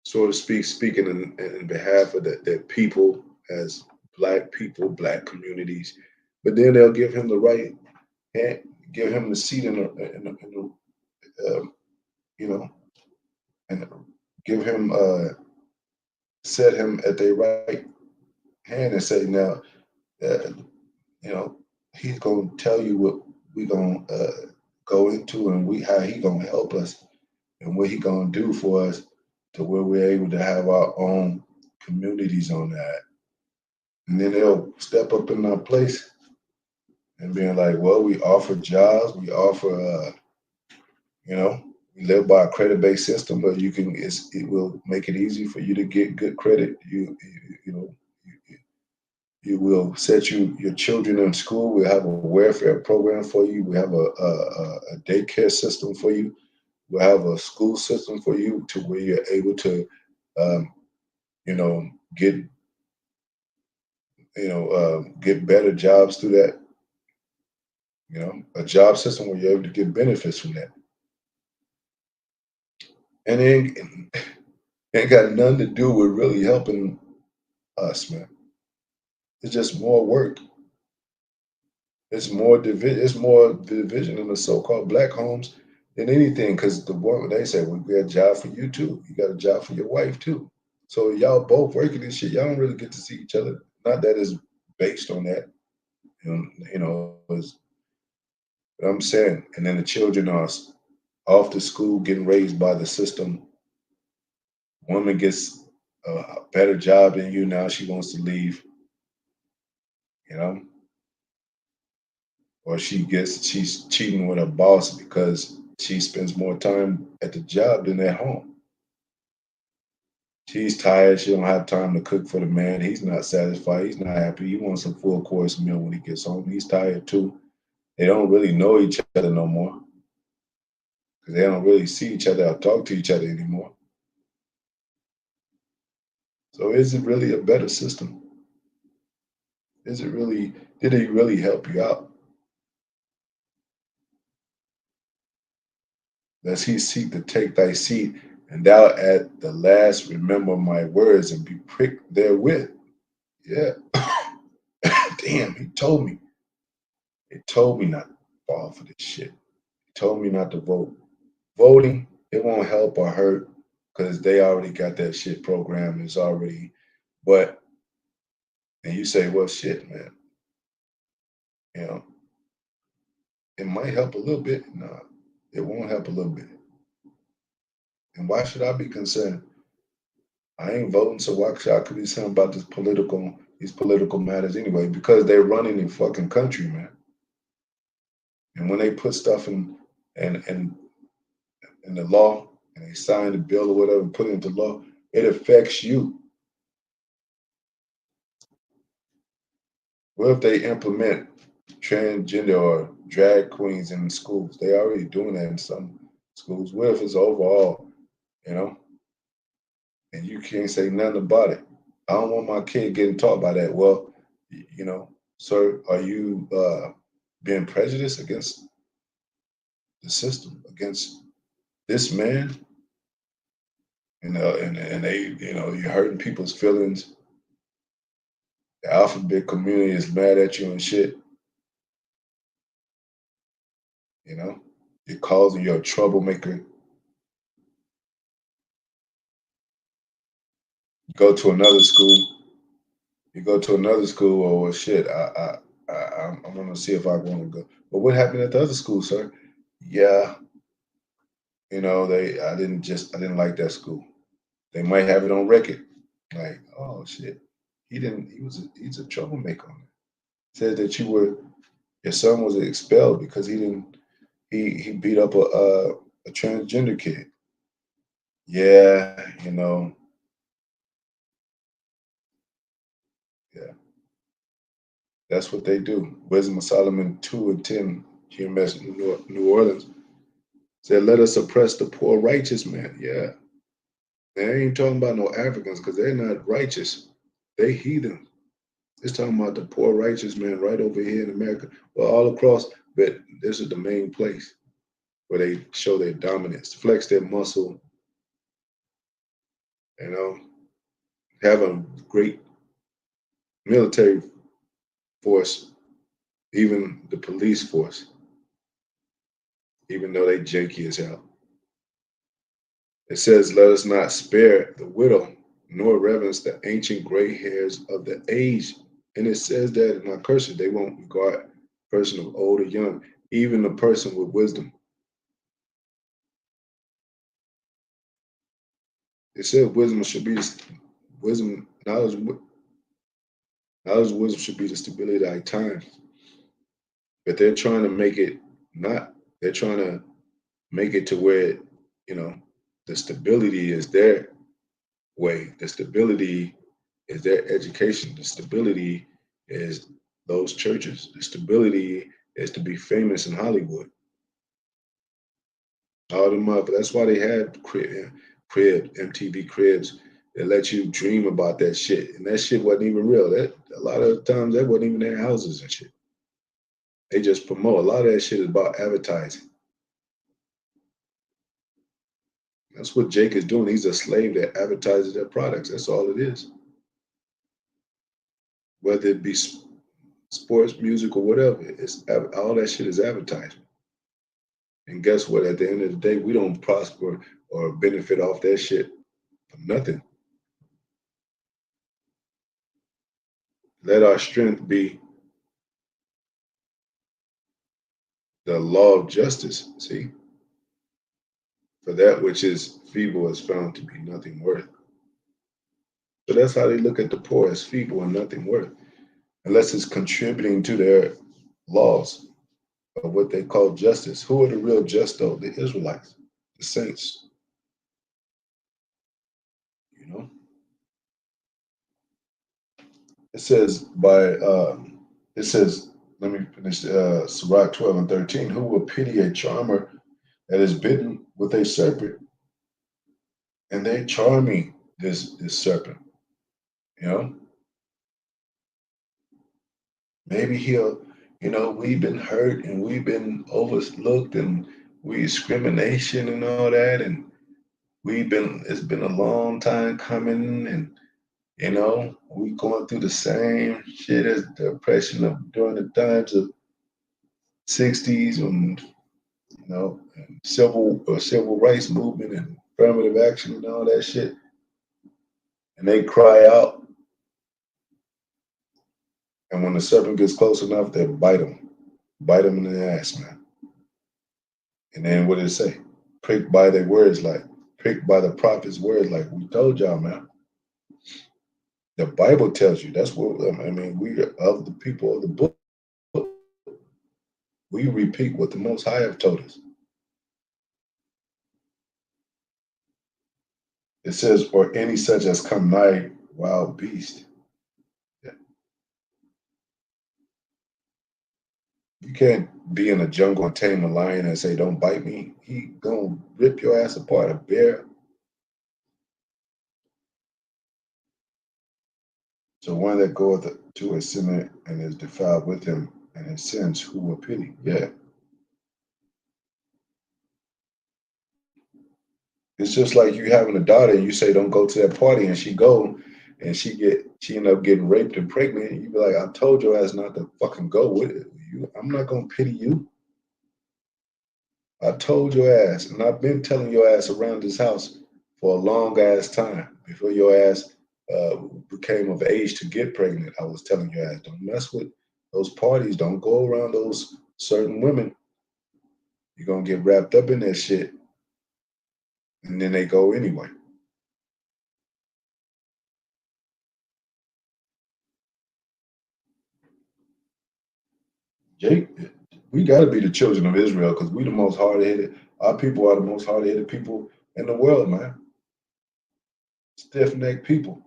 so to speak, speaking in behalf of their people as black people, black communities. But then they'll give him the right hand, give him the seat in the you know, and give him, set him at their right hand and say, now, uh, you know, he's going to tell you what we're going to go into and how he going to help us and what he going to do for us to where we're able to have our own communities on that. And then they'll step up in our place and being like, well, we offer jobs, we offer, you know, we live by a credit-based system, but it will make it easy for you to get good credit. You know, you, you will set your children in school. We have a welfare program for you. We have a daycare system for you. We have a school system for you to where you're able to, um, you know, get get better jobs through that. You know, a job system where you're able to get benefits from that, and it ain't got nothing to do with really helping us, man. It's just more work. It's more division in the so-called black homes than anything. Because the one they say, well, we got a job for you too. You got a job for your wife too. So y'all both working and shit. Y'all don't really get to see each other. Not that it's based on that. You know, but I'm saying, and then the children are off to school, getting raised by the system. Woman gets a better job than you now. She wants to leave. You know, or she's cheating with her boss because she spends more time at the job than at home. She's tired. She don't have time to cook for the man. He's not satisfied. He's not happy. He wants a full course meal when he gets home. He's tired too. They don't really know each other no more because they don't really see each other or talk to each other anymore. So is it really a better system? Is it really? Did he really help you out? Lest he seek to take thy seat, and thou at the last remember my words and be pricked therewith. Yeah. Damn, he told me. He told me not to fall for this shit. He told me not to vote. Voting, it won't help or hurt because they already got that shit programmed. It's already, but, and you say, well, shit, man, you know, it might help a little bit. No, it won't help a little bit. And why should I be concerned? I ain't voting, so why should I could be concerned about these political matters anyway? Because they're running the fucking country, man. And when they put stuff in in the law and they sign the bill or whatever and put it into law, it affects you. What if they implement transgender or drag queens in schools? They already doing that in some schools. What if it's overall, you know, and you can't say nothing about it? I don't want my kid getting taught by that. Well, you know, sir, are you being prejudiced against the system, against this man? And they, you know, you're hurting people's feelings. The alphabet community is mad at you and shit. You know, you're a troublemaker. You go to another school. You go to another school. Oh well, shit. I'm gonna see if I want to go. But what happened at the other school, sir? Yeah, you know, I didn't like that school. They might have it on record. Like, oh shit, he didn't. He's a troublemaker. Said that your son was expelled because he didn't. He beat up a transgender kid. Yeah, yeah, that's what they do. Wisdom of Solomon 2:10, GMS New Orleans said, "Let us oppress the poor righteous man." Yeah, they ain't talking about no Africans because they're not righteous. They heathen. It's talking about the poor righteous man right over here in America. Well, all across, but this is the main place where they show their dominance, flex their muscle, you know, have a great military force, even the police force, even though they janky as hell. It says, "Let us not spare the widow, nor reverence the ancient gray hairs of the aged." And it says that in our curses, they won't regard person of old or young, even a person with wisdom. It said wisdom should be wisdom, knowledge, wisdom should be the stability of our times. But they're trying to make it not. They're trying to make it to where you know the stability is their way. The stability is their education. The stability is those churches. The stability is to be famous in Hollywood. All them up. That's why they had MTV cribs. They let you dream about that shit, and that shit wasn't even real. That a lot of times that wasn't even their houses and shit. They just promote. A lot of that shit is about advertising. That's what Jake is doing. He's a slave that advertises their products. That's all it is. Whether it be sports, music, or whatever, all that shit is advertisement. And guess what? At the end of the day, we don't prosper or benefit off that shit for nothing. Let our strength be the law of justice. See, for that which is feeble is found to be nothing worth. So that's how they look at the poor as feeble and nothing worth, unless it's contributing to their laws of what they call justice. Who are the real just though? The Israelites, the saints. You know, it says it says, let me finish Sirach 12 and 13. Who will pity a charmer that is bitten with a serpent? And they charming this serpent, you know? Maybe we've been hurt and we've been overlooked and we discrimination and all that, and it's been a long time coming, and we going through the same shit as the oppression of during the times of 60s and and civil rights movement and affirmative action and all that shit. And they cry out, and when the serpent gets close enough, they bite them in the ass, man. And then what did it say? Pricked by their words, like pricked by the prophet's words, like we told y'all, man. The Bible tells you that's what I mean. We are of the people of the book. We repeat what the Most High have told us. It says, or any such as come nigh wild beast. Yeah. You can't be in a jungle and tame a lion and say, "Don't bite me." He gonna rip your ass apart. A bear. So one that goeth to a sinner and is defiled with him and his sins, who will pity? Yeah. It's just like you having a daughter and you say don't go to that party and she go and she end up getting raped and pregnant and you be like, I told your ass not to fucking go with it. I'm not gonna pity you. I told your ass, and I've been telling your ass around this house for a long ass time before your ass became of age to get pregnant. I was telling your ass, don't mess with those parties. Don't go around those certain women. You're gonna get wrapped up in that shit, and then they go anyway. Jake, we got to be the children of Israel because we the most hard headed. Our people are the most hard headed people in the world, man. Stiff necked people.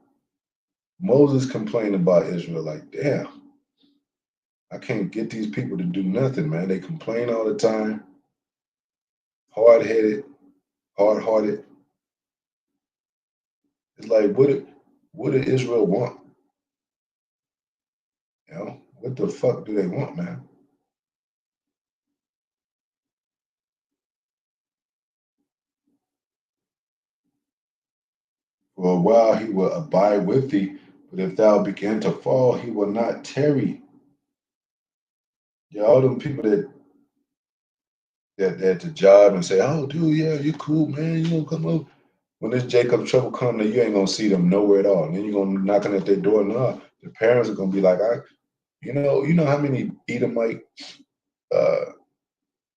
Moses complained about Israel like, damn, I can't get these people to do nothing, man. They complain all the time, hard headed, hard hearted. It's like, what did Israel want? You know, what the fuck do they want, man? For a while he will abide with thee, but if thou begin to fall, he will not tarry. Yeah, all them people that at the job and say, "Oh, dude, yeah, you cool, man. You gonna come over." When this Jacob trouble come, then you ain't gonna see them nowhere at all. And then you're gonna knocking at their door. No, the parents are gonna be like, you know how many Edomite uh,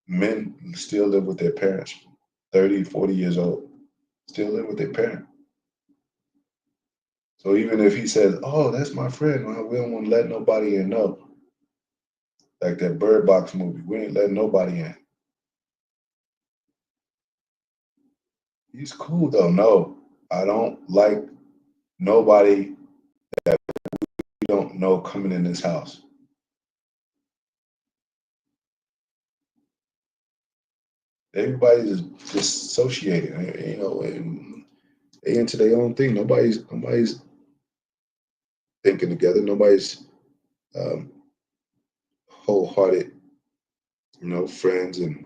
men still live with their parents, 30, 40 years old, still live with their parents. So even if he says, "Oh, that's my friend," well, we don't want to let nobody in. No, like that Bird Box movie, we ain't letting nobody in. He's cool though. No, I don't like nobody we don't know coming in this house. Everybody's dissociated, you know, and they into their own thing. Nobody's thinking together. Nobody's um, wholehearted, you know, friends and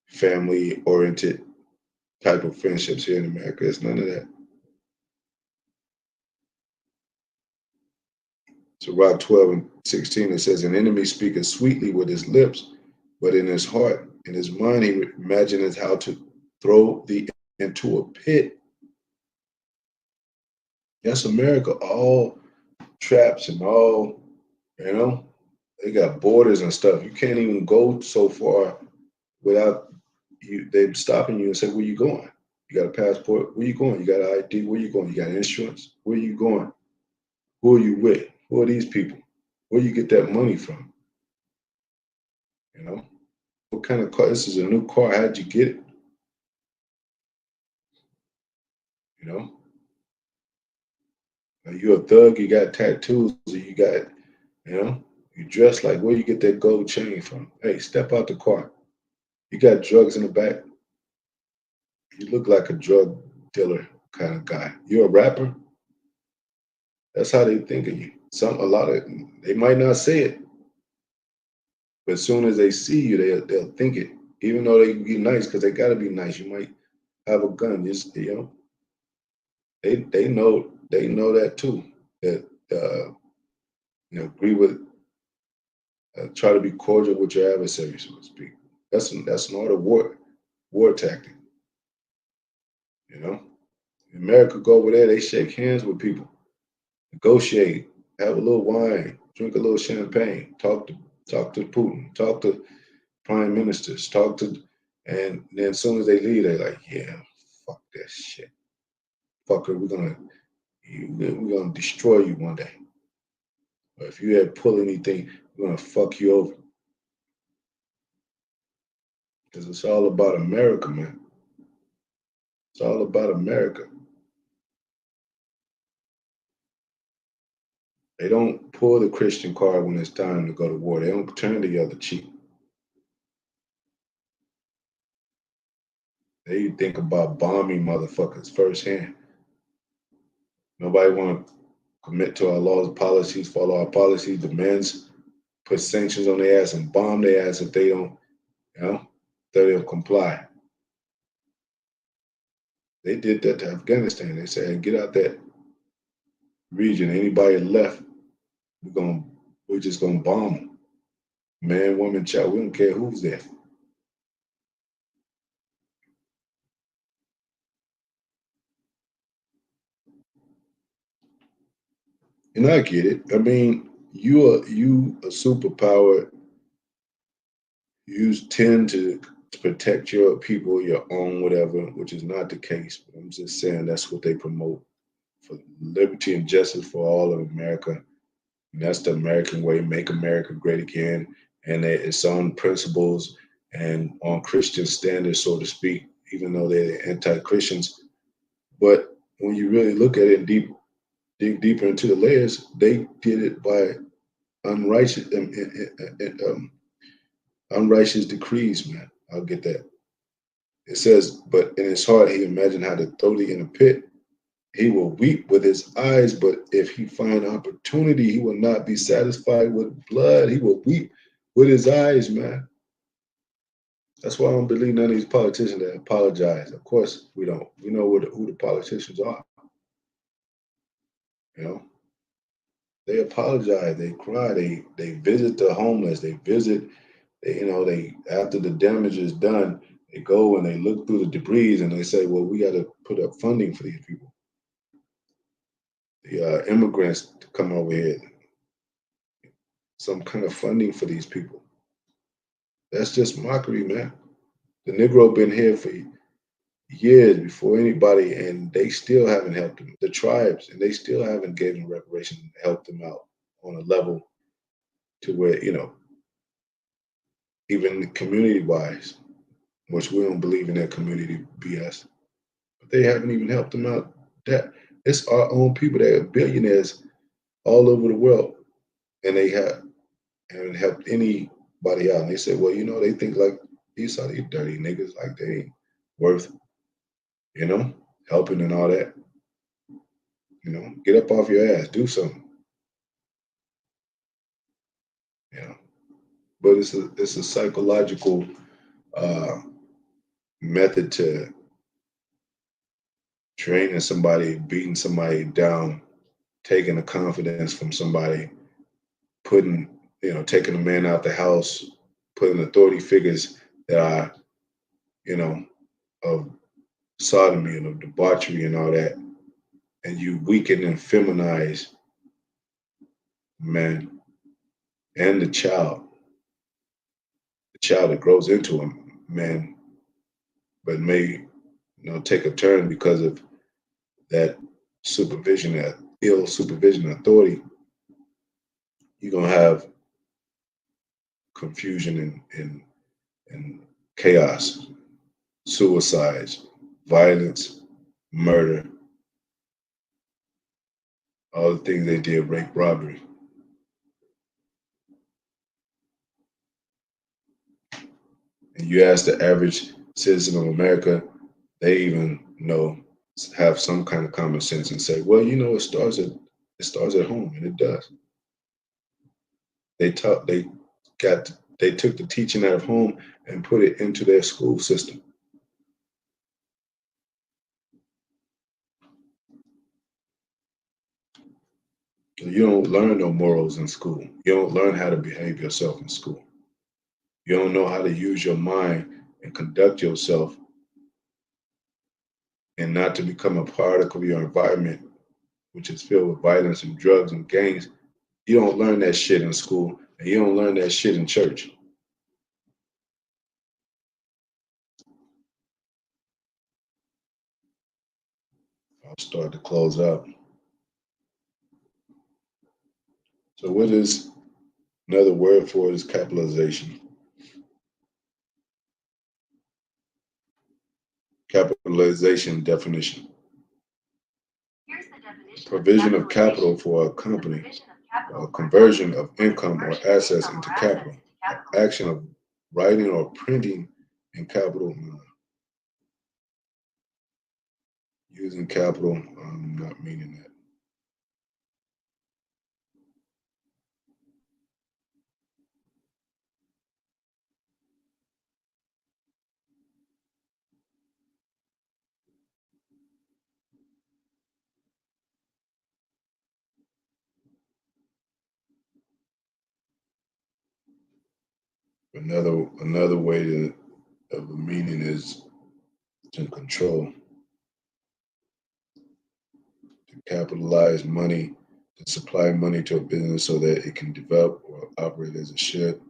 family oriented type of friendships here in America. It's none of that. So Rock 12 and 16, it says, an enemy speaketh sweetly with his lips, but in his heart, in his mind, he imagineth how to throw thee into a pit. That's America, all traps and all, you know, they got borders and stuff. You can't even go so far without they stopping you and say, where you going? You got a passport? Where you going? You got an ID? Where you going? You got insurance? Where you going? Who are you with? Who are these people? Where you get that money from? You know? What kind of car? This is a new car. How'd you get it? You know? Are you a thug? You got tattoos? Or you got, you know? You dress like where you get that gold chain from? Hey, step out the car. You got drugs in the back. You look like a drug dealer kind of guy. You're a rapper. That's how they think of you. A lot of they might not say it, but as soon as they see you, they'll think it. Even though they be nice, because they gotta be nice. You might have a gun. Just you know, they know that too. That you know, agree with try to be cordial with your adversary, so to speak. That's not a war tactic. You know, in America, go over there, they shake hands with people, negotiate, have a little wine, drink a little champagne, talk to Putin, talk to prime ministers, talk to, and then as soon as they leave, they're like, yeah, fuck that shit, fucker, we're gonna destroy you one day. Or if you had pull anything, we're gonna fuck you over. Because it's all about America, man. It's all about America. They don't pull the Christian card when it's time to go to war. They don't turn the other cheek. They think about bombing motherfuckers firsthand. Nobody want to commit to our laws, policies, follow our policies, demands, put sanctions on their ass and bomb their ass if they don't, you know, they don't comply. They did that to Afghanistan. They said, hey, get out that region. Anybody left, we're gonna we're just gonna bomb them. Man, woman, child, we don't care who's there. And I get it. I mean, you a superpower, you tend to protect your people, your own, whatever, which is not the case. But I'm just saying that's what they promote for liberty and justice for all of America. And that's the American way, make America great again. and it's on principles and on Christian standards, so to speak, even though they're anti-Christians. But when you really look at it and dig deeper into the layers, they did it by unrighteous unrighteous decrees, man. I'll get that. It says, but in his heart he imagined how to throw thee in a pit. He will weep with his eyes, but if he find opportunity, he will not be satisfied with blood. He will weep with his eyes, man. That's why I don't believe none of these politicians that apologize. Of course, we don't. We know who the politicians are. You know, they apologize. They cry. They visit the homeless. They visit. They after the damage is done, they go and they look through the debris and they say, well, we got to put up funding for these people, the immigrants to come over here, some kind of funding for these people. That's just mockery, man. The Negro been here for years before anybody, and they still haven't helped them. The tribes, and they still haven't given reparations and helped them out on a level to where even community wise, which we don't believe in that community BS, but they haven't even helped them out. That it's our own people that are billionaires all over the world, and they haven't helped anybody out. And they say, well, they think like these are these dirty niggas, like they ain't worth, you know, helping and all that. Get up off your ass, do something, you know. But it's a psychological uh, method to training somebody, beating somebody down, taking the confidence from somebody, putting taking a man out the house, putting authority figures that are you know of sodomy and of debauchery and all that, and you weaken and feminize man and the child that grows into a man, but may take a turn because of that supervision, that ill supervision authority. You're gonna have confusion and chaos, suicides, violence, murder, all the things they did, rape, robbery. And you ask the average citizen of America, they even have some kind of common sense and say, well, it starts at home, and it does. They took the teaching out of home and put it into their school system. You don't learn no morals in school. You don't learn how to behave yourself in school. You don't know how to use your mind and conduct yourself and not to become a product of your environment, which is filled with violence and drugs and gangs. You don't learn that shit in school, and you don't learn that shit in church. I'll start to close out. So, what is another word for it is capitalization? Capitalization definition:
Here's the definition of
provision of capital
capitalization.
for a
The
company,
provision of capital for a
conversion
company,
of
or the
income or
conversion of
assets
income
into
or assets
capital,
into capital.
action of writing or printing in capital, using capital. I'm not meaning that. Another way of a meaning is to control, to capitalize money, to supply money to a business so that it can develop or operate as it should.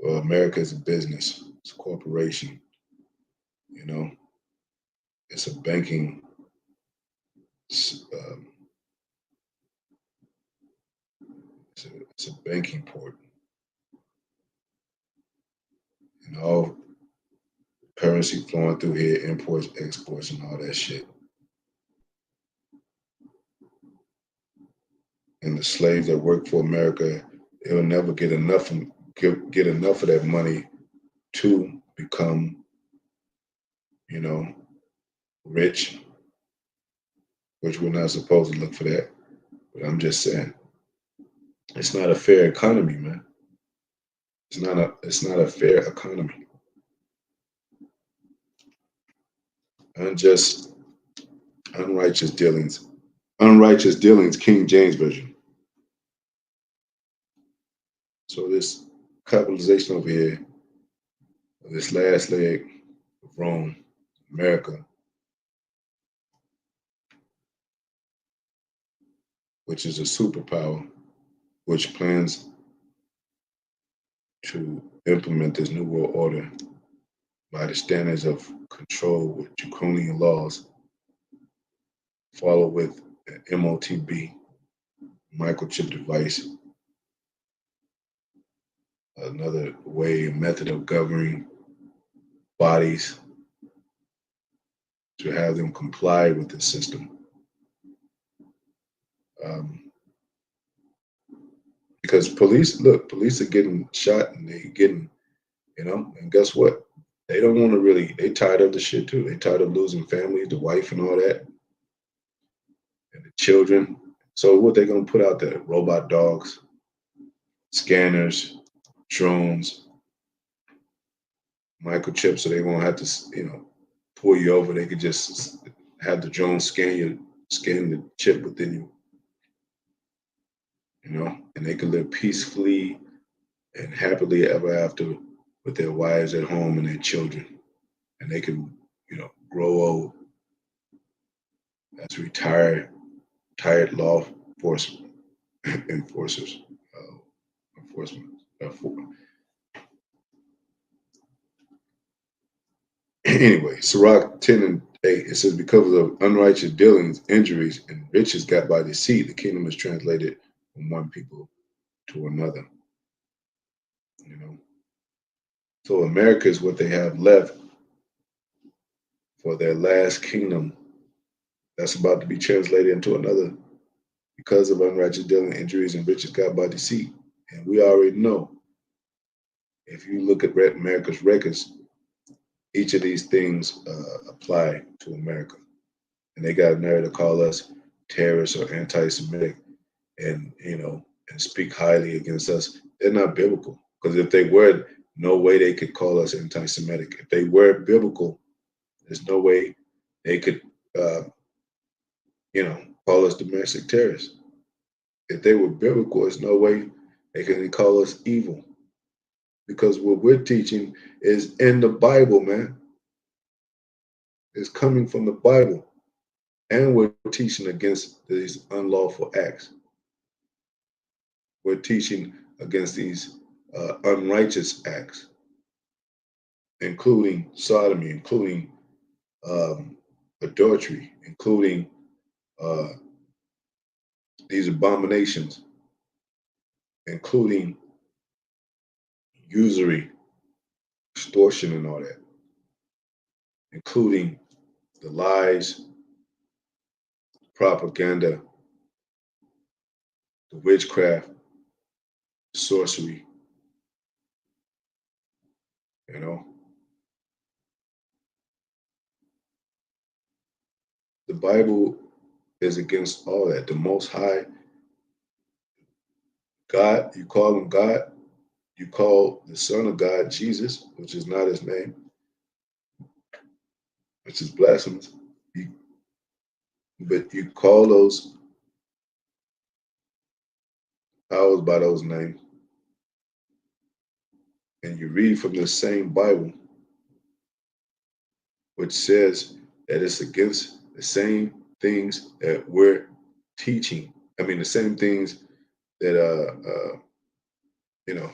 Well, America is a business, it's a corporation, you know, it's a banking, um, it's a banking port. and all currency flowing through here, imports, exports, and all that shit. And the slaves that work for America, they'll never get enough of that money to become, you know, rich, which we're not supposed to look for that. But I'm just saying, it's not a fair economy, man. It's not a fair economy. Unjust, unrighteous dealings. Unrighteous dealings, King James Version. So this capitalization over here, this last leg of Rome, America, which is a superpower, which plans to implement this new world order by the standards of control with draconian laws, follow with an MOTB, microchip device, another way, a method of governing bodies to have them comply with the system. Um, because police are getting shot and they getting, and guess what? They don't want to really, they tired of the shit too. They tired of losing families, the wife and all that, and the children. So what they gonna put out there? Robot dogs, scanners, drones, microchips, so they won't have to, pull you over. They could just have the drone scan the chip within you, and they can live peacefully and happily ever after with their wives at home and their children, and they can, grow old as retired law enforcement enforcers, uh, enforcement. Anyway, Sirach 10 and 8, it says, because of unrighteous dealings, injuries, and riches got by deceit, the kingdom is translated from one people to another. You know, so America is what they have left for their last kingdom that's about to be translated into another because of unrighteous dealing, injuries, and riches got by deceit. And we already know, if you look at America's records, each of these things apply to America. And they got a nerve to call us terrorists or anti-Semitic, and speak highly against us. They're not biblical, because if they were, no way they could call us anti-Semitic. If they were biblical, there's no way they could, uh, call us domestic terrorists. If they were biblical, there's no way they can call us evil, because what we're teaching is in the Bible, man. It's coming from the Bible, and we're teaching against these unlawful acts. We're teaching against these unrighteous acts, including sodomy, including adultery, including uh, these abominations, including usury, extortion, and all that, including the lies, propaganda, the witchcraft, sorcery. You know, the Bible is against all that. The Most High God, you call him God, you call the Son of God Jesus, which is not his name, which is blasphemous. You, but you call those powers by those names, and you read from the same Bible, which says that it's against the same things that we're teaching. I mean, the same things that you know,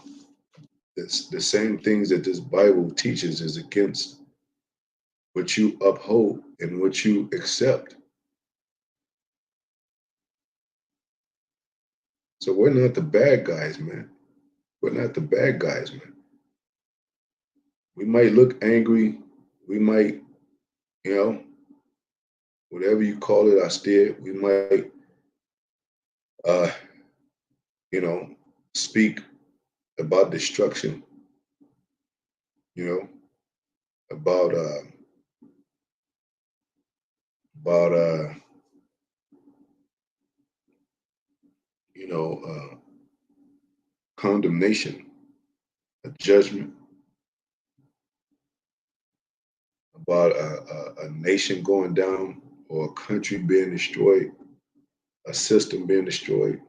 it's the same things that this Bible teaches is against what you uphold and what you accept. So we're not the bad guys, man. We're not the bad guys, man. We might look angry. We might, you know, whatever you call it, austere. We might, uh, you know, speak about destruction, you know, about about you know condemnation, a judgment, about a nation going down or a country being destroyed, a system being destroyed.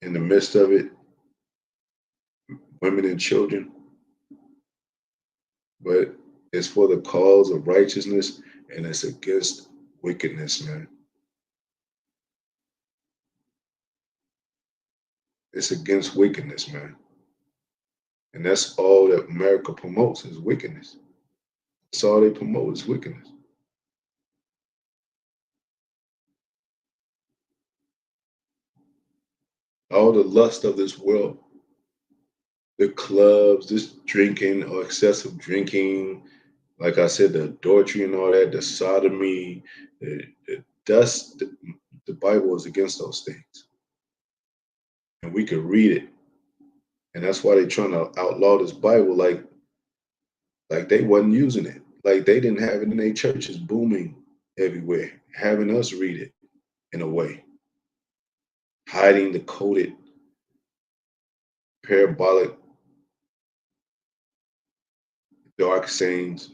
In the midst of it, women and children, but it's for the cause of righteousness and it's against wickedness, man. It's against wickedness, man. And that's all that America promotes is wickedness. That's all they promote is wickedness. All the lust of this world, the clubs, this drinking or excessive drinking, like I said, the adultery and all that, the sodomy, that's the Bible is against those things. And we could read it. And that's why they're trying to outlaw this Bible like they wasn't using it. Like they didn't have it in their churches booming everywhere, having us read it in a way, hiding the coded parabolic dark sayings,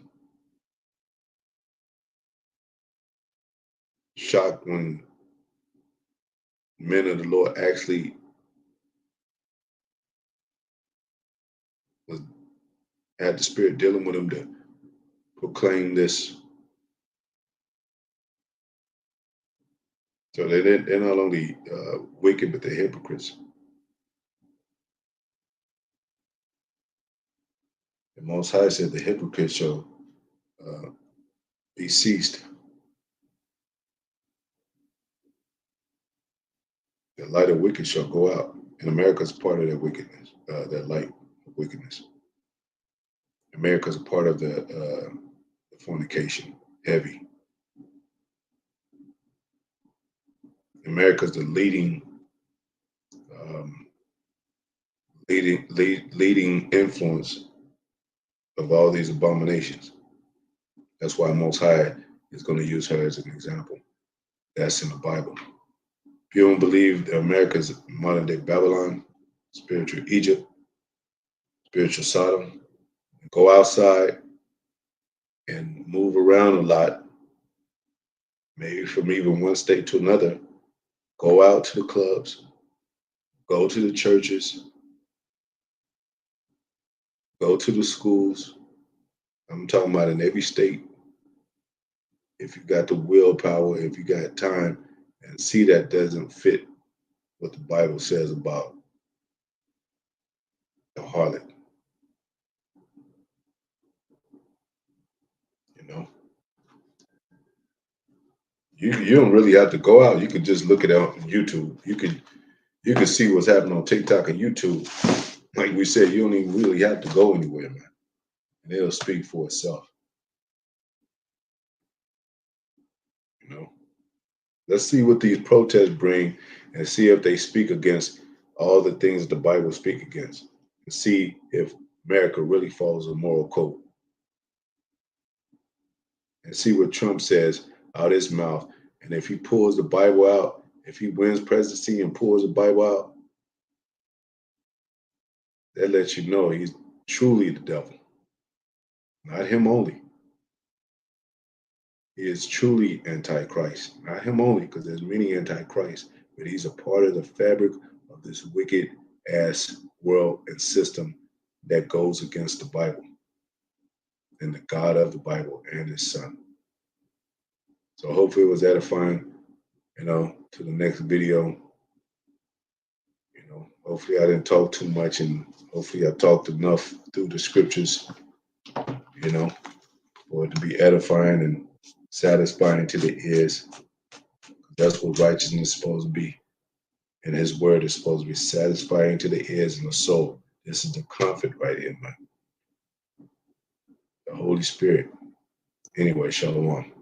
shocked when men of the Lord actually was had the spirit dealing with them to proclaim this. So they're not only wicked, but they're hypocrites. The Most High said the hypocrites shall uh, be ceased. The light of wicked shall go out. And America's part of that wickedness, that light of wickedness. America's a part of the fornication, heavy. America's the um, leading influence of all these abominations. That's why Most High is going to use her as an example. That's in the Bible. If you don't believe that America is modern day Babylon, spiritual Egypt, spiritual Sodom, go outside and move around a lot, maybe from even one state to another. Go out to the clubs, go to the churches, go to the schools. I'm talking about in every state. If you got the willpower, if you got time, and see that doesn't fit what the Bible says about the harlot, you know. You don't really have to go out. You could just look it up on YouTube. You could see what's happening on TikTok and YouTube. Like we said, you don't even really have to go anywhere, man. And it'll speak for itself. You know. Let's see what these protests bring and see if they speak against all the things the Bible speak against. And see if America really follows a moral code. And see what Trump says out his mouth. And if he pulls the Bible out, if he wins presidency and pulls the Bible out, that lets you know he's truly the devil. Not him only. He is truly antichrist. Not him only, because there's many antichrists, but he's a part of the fabric of this wicked ass world and system that goes against the Bible and the God of the Bible and his son. So hopefully it was edifying, to the next video. Hopefully I didn't talk too much and hopefully I talked enough through the scriptures, you know, for it to be edifying and satisfying to the ears. That's what righteousness is supposed to be. And his word is supposed to be satisfying to the ears and the soul. This is the comfort right here, man. the Holy Spirit. Anyway, Shalom.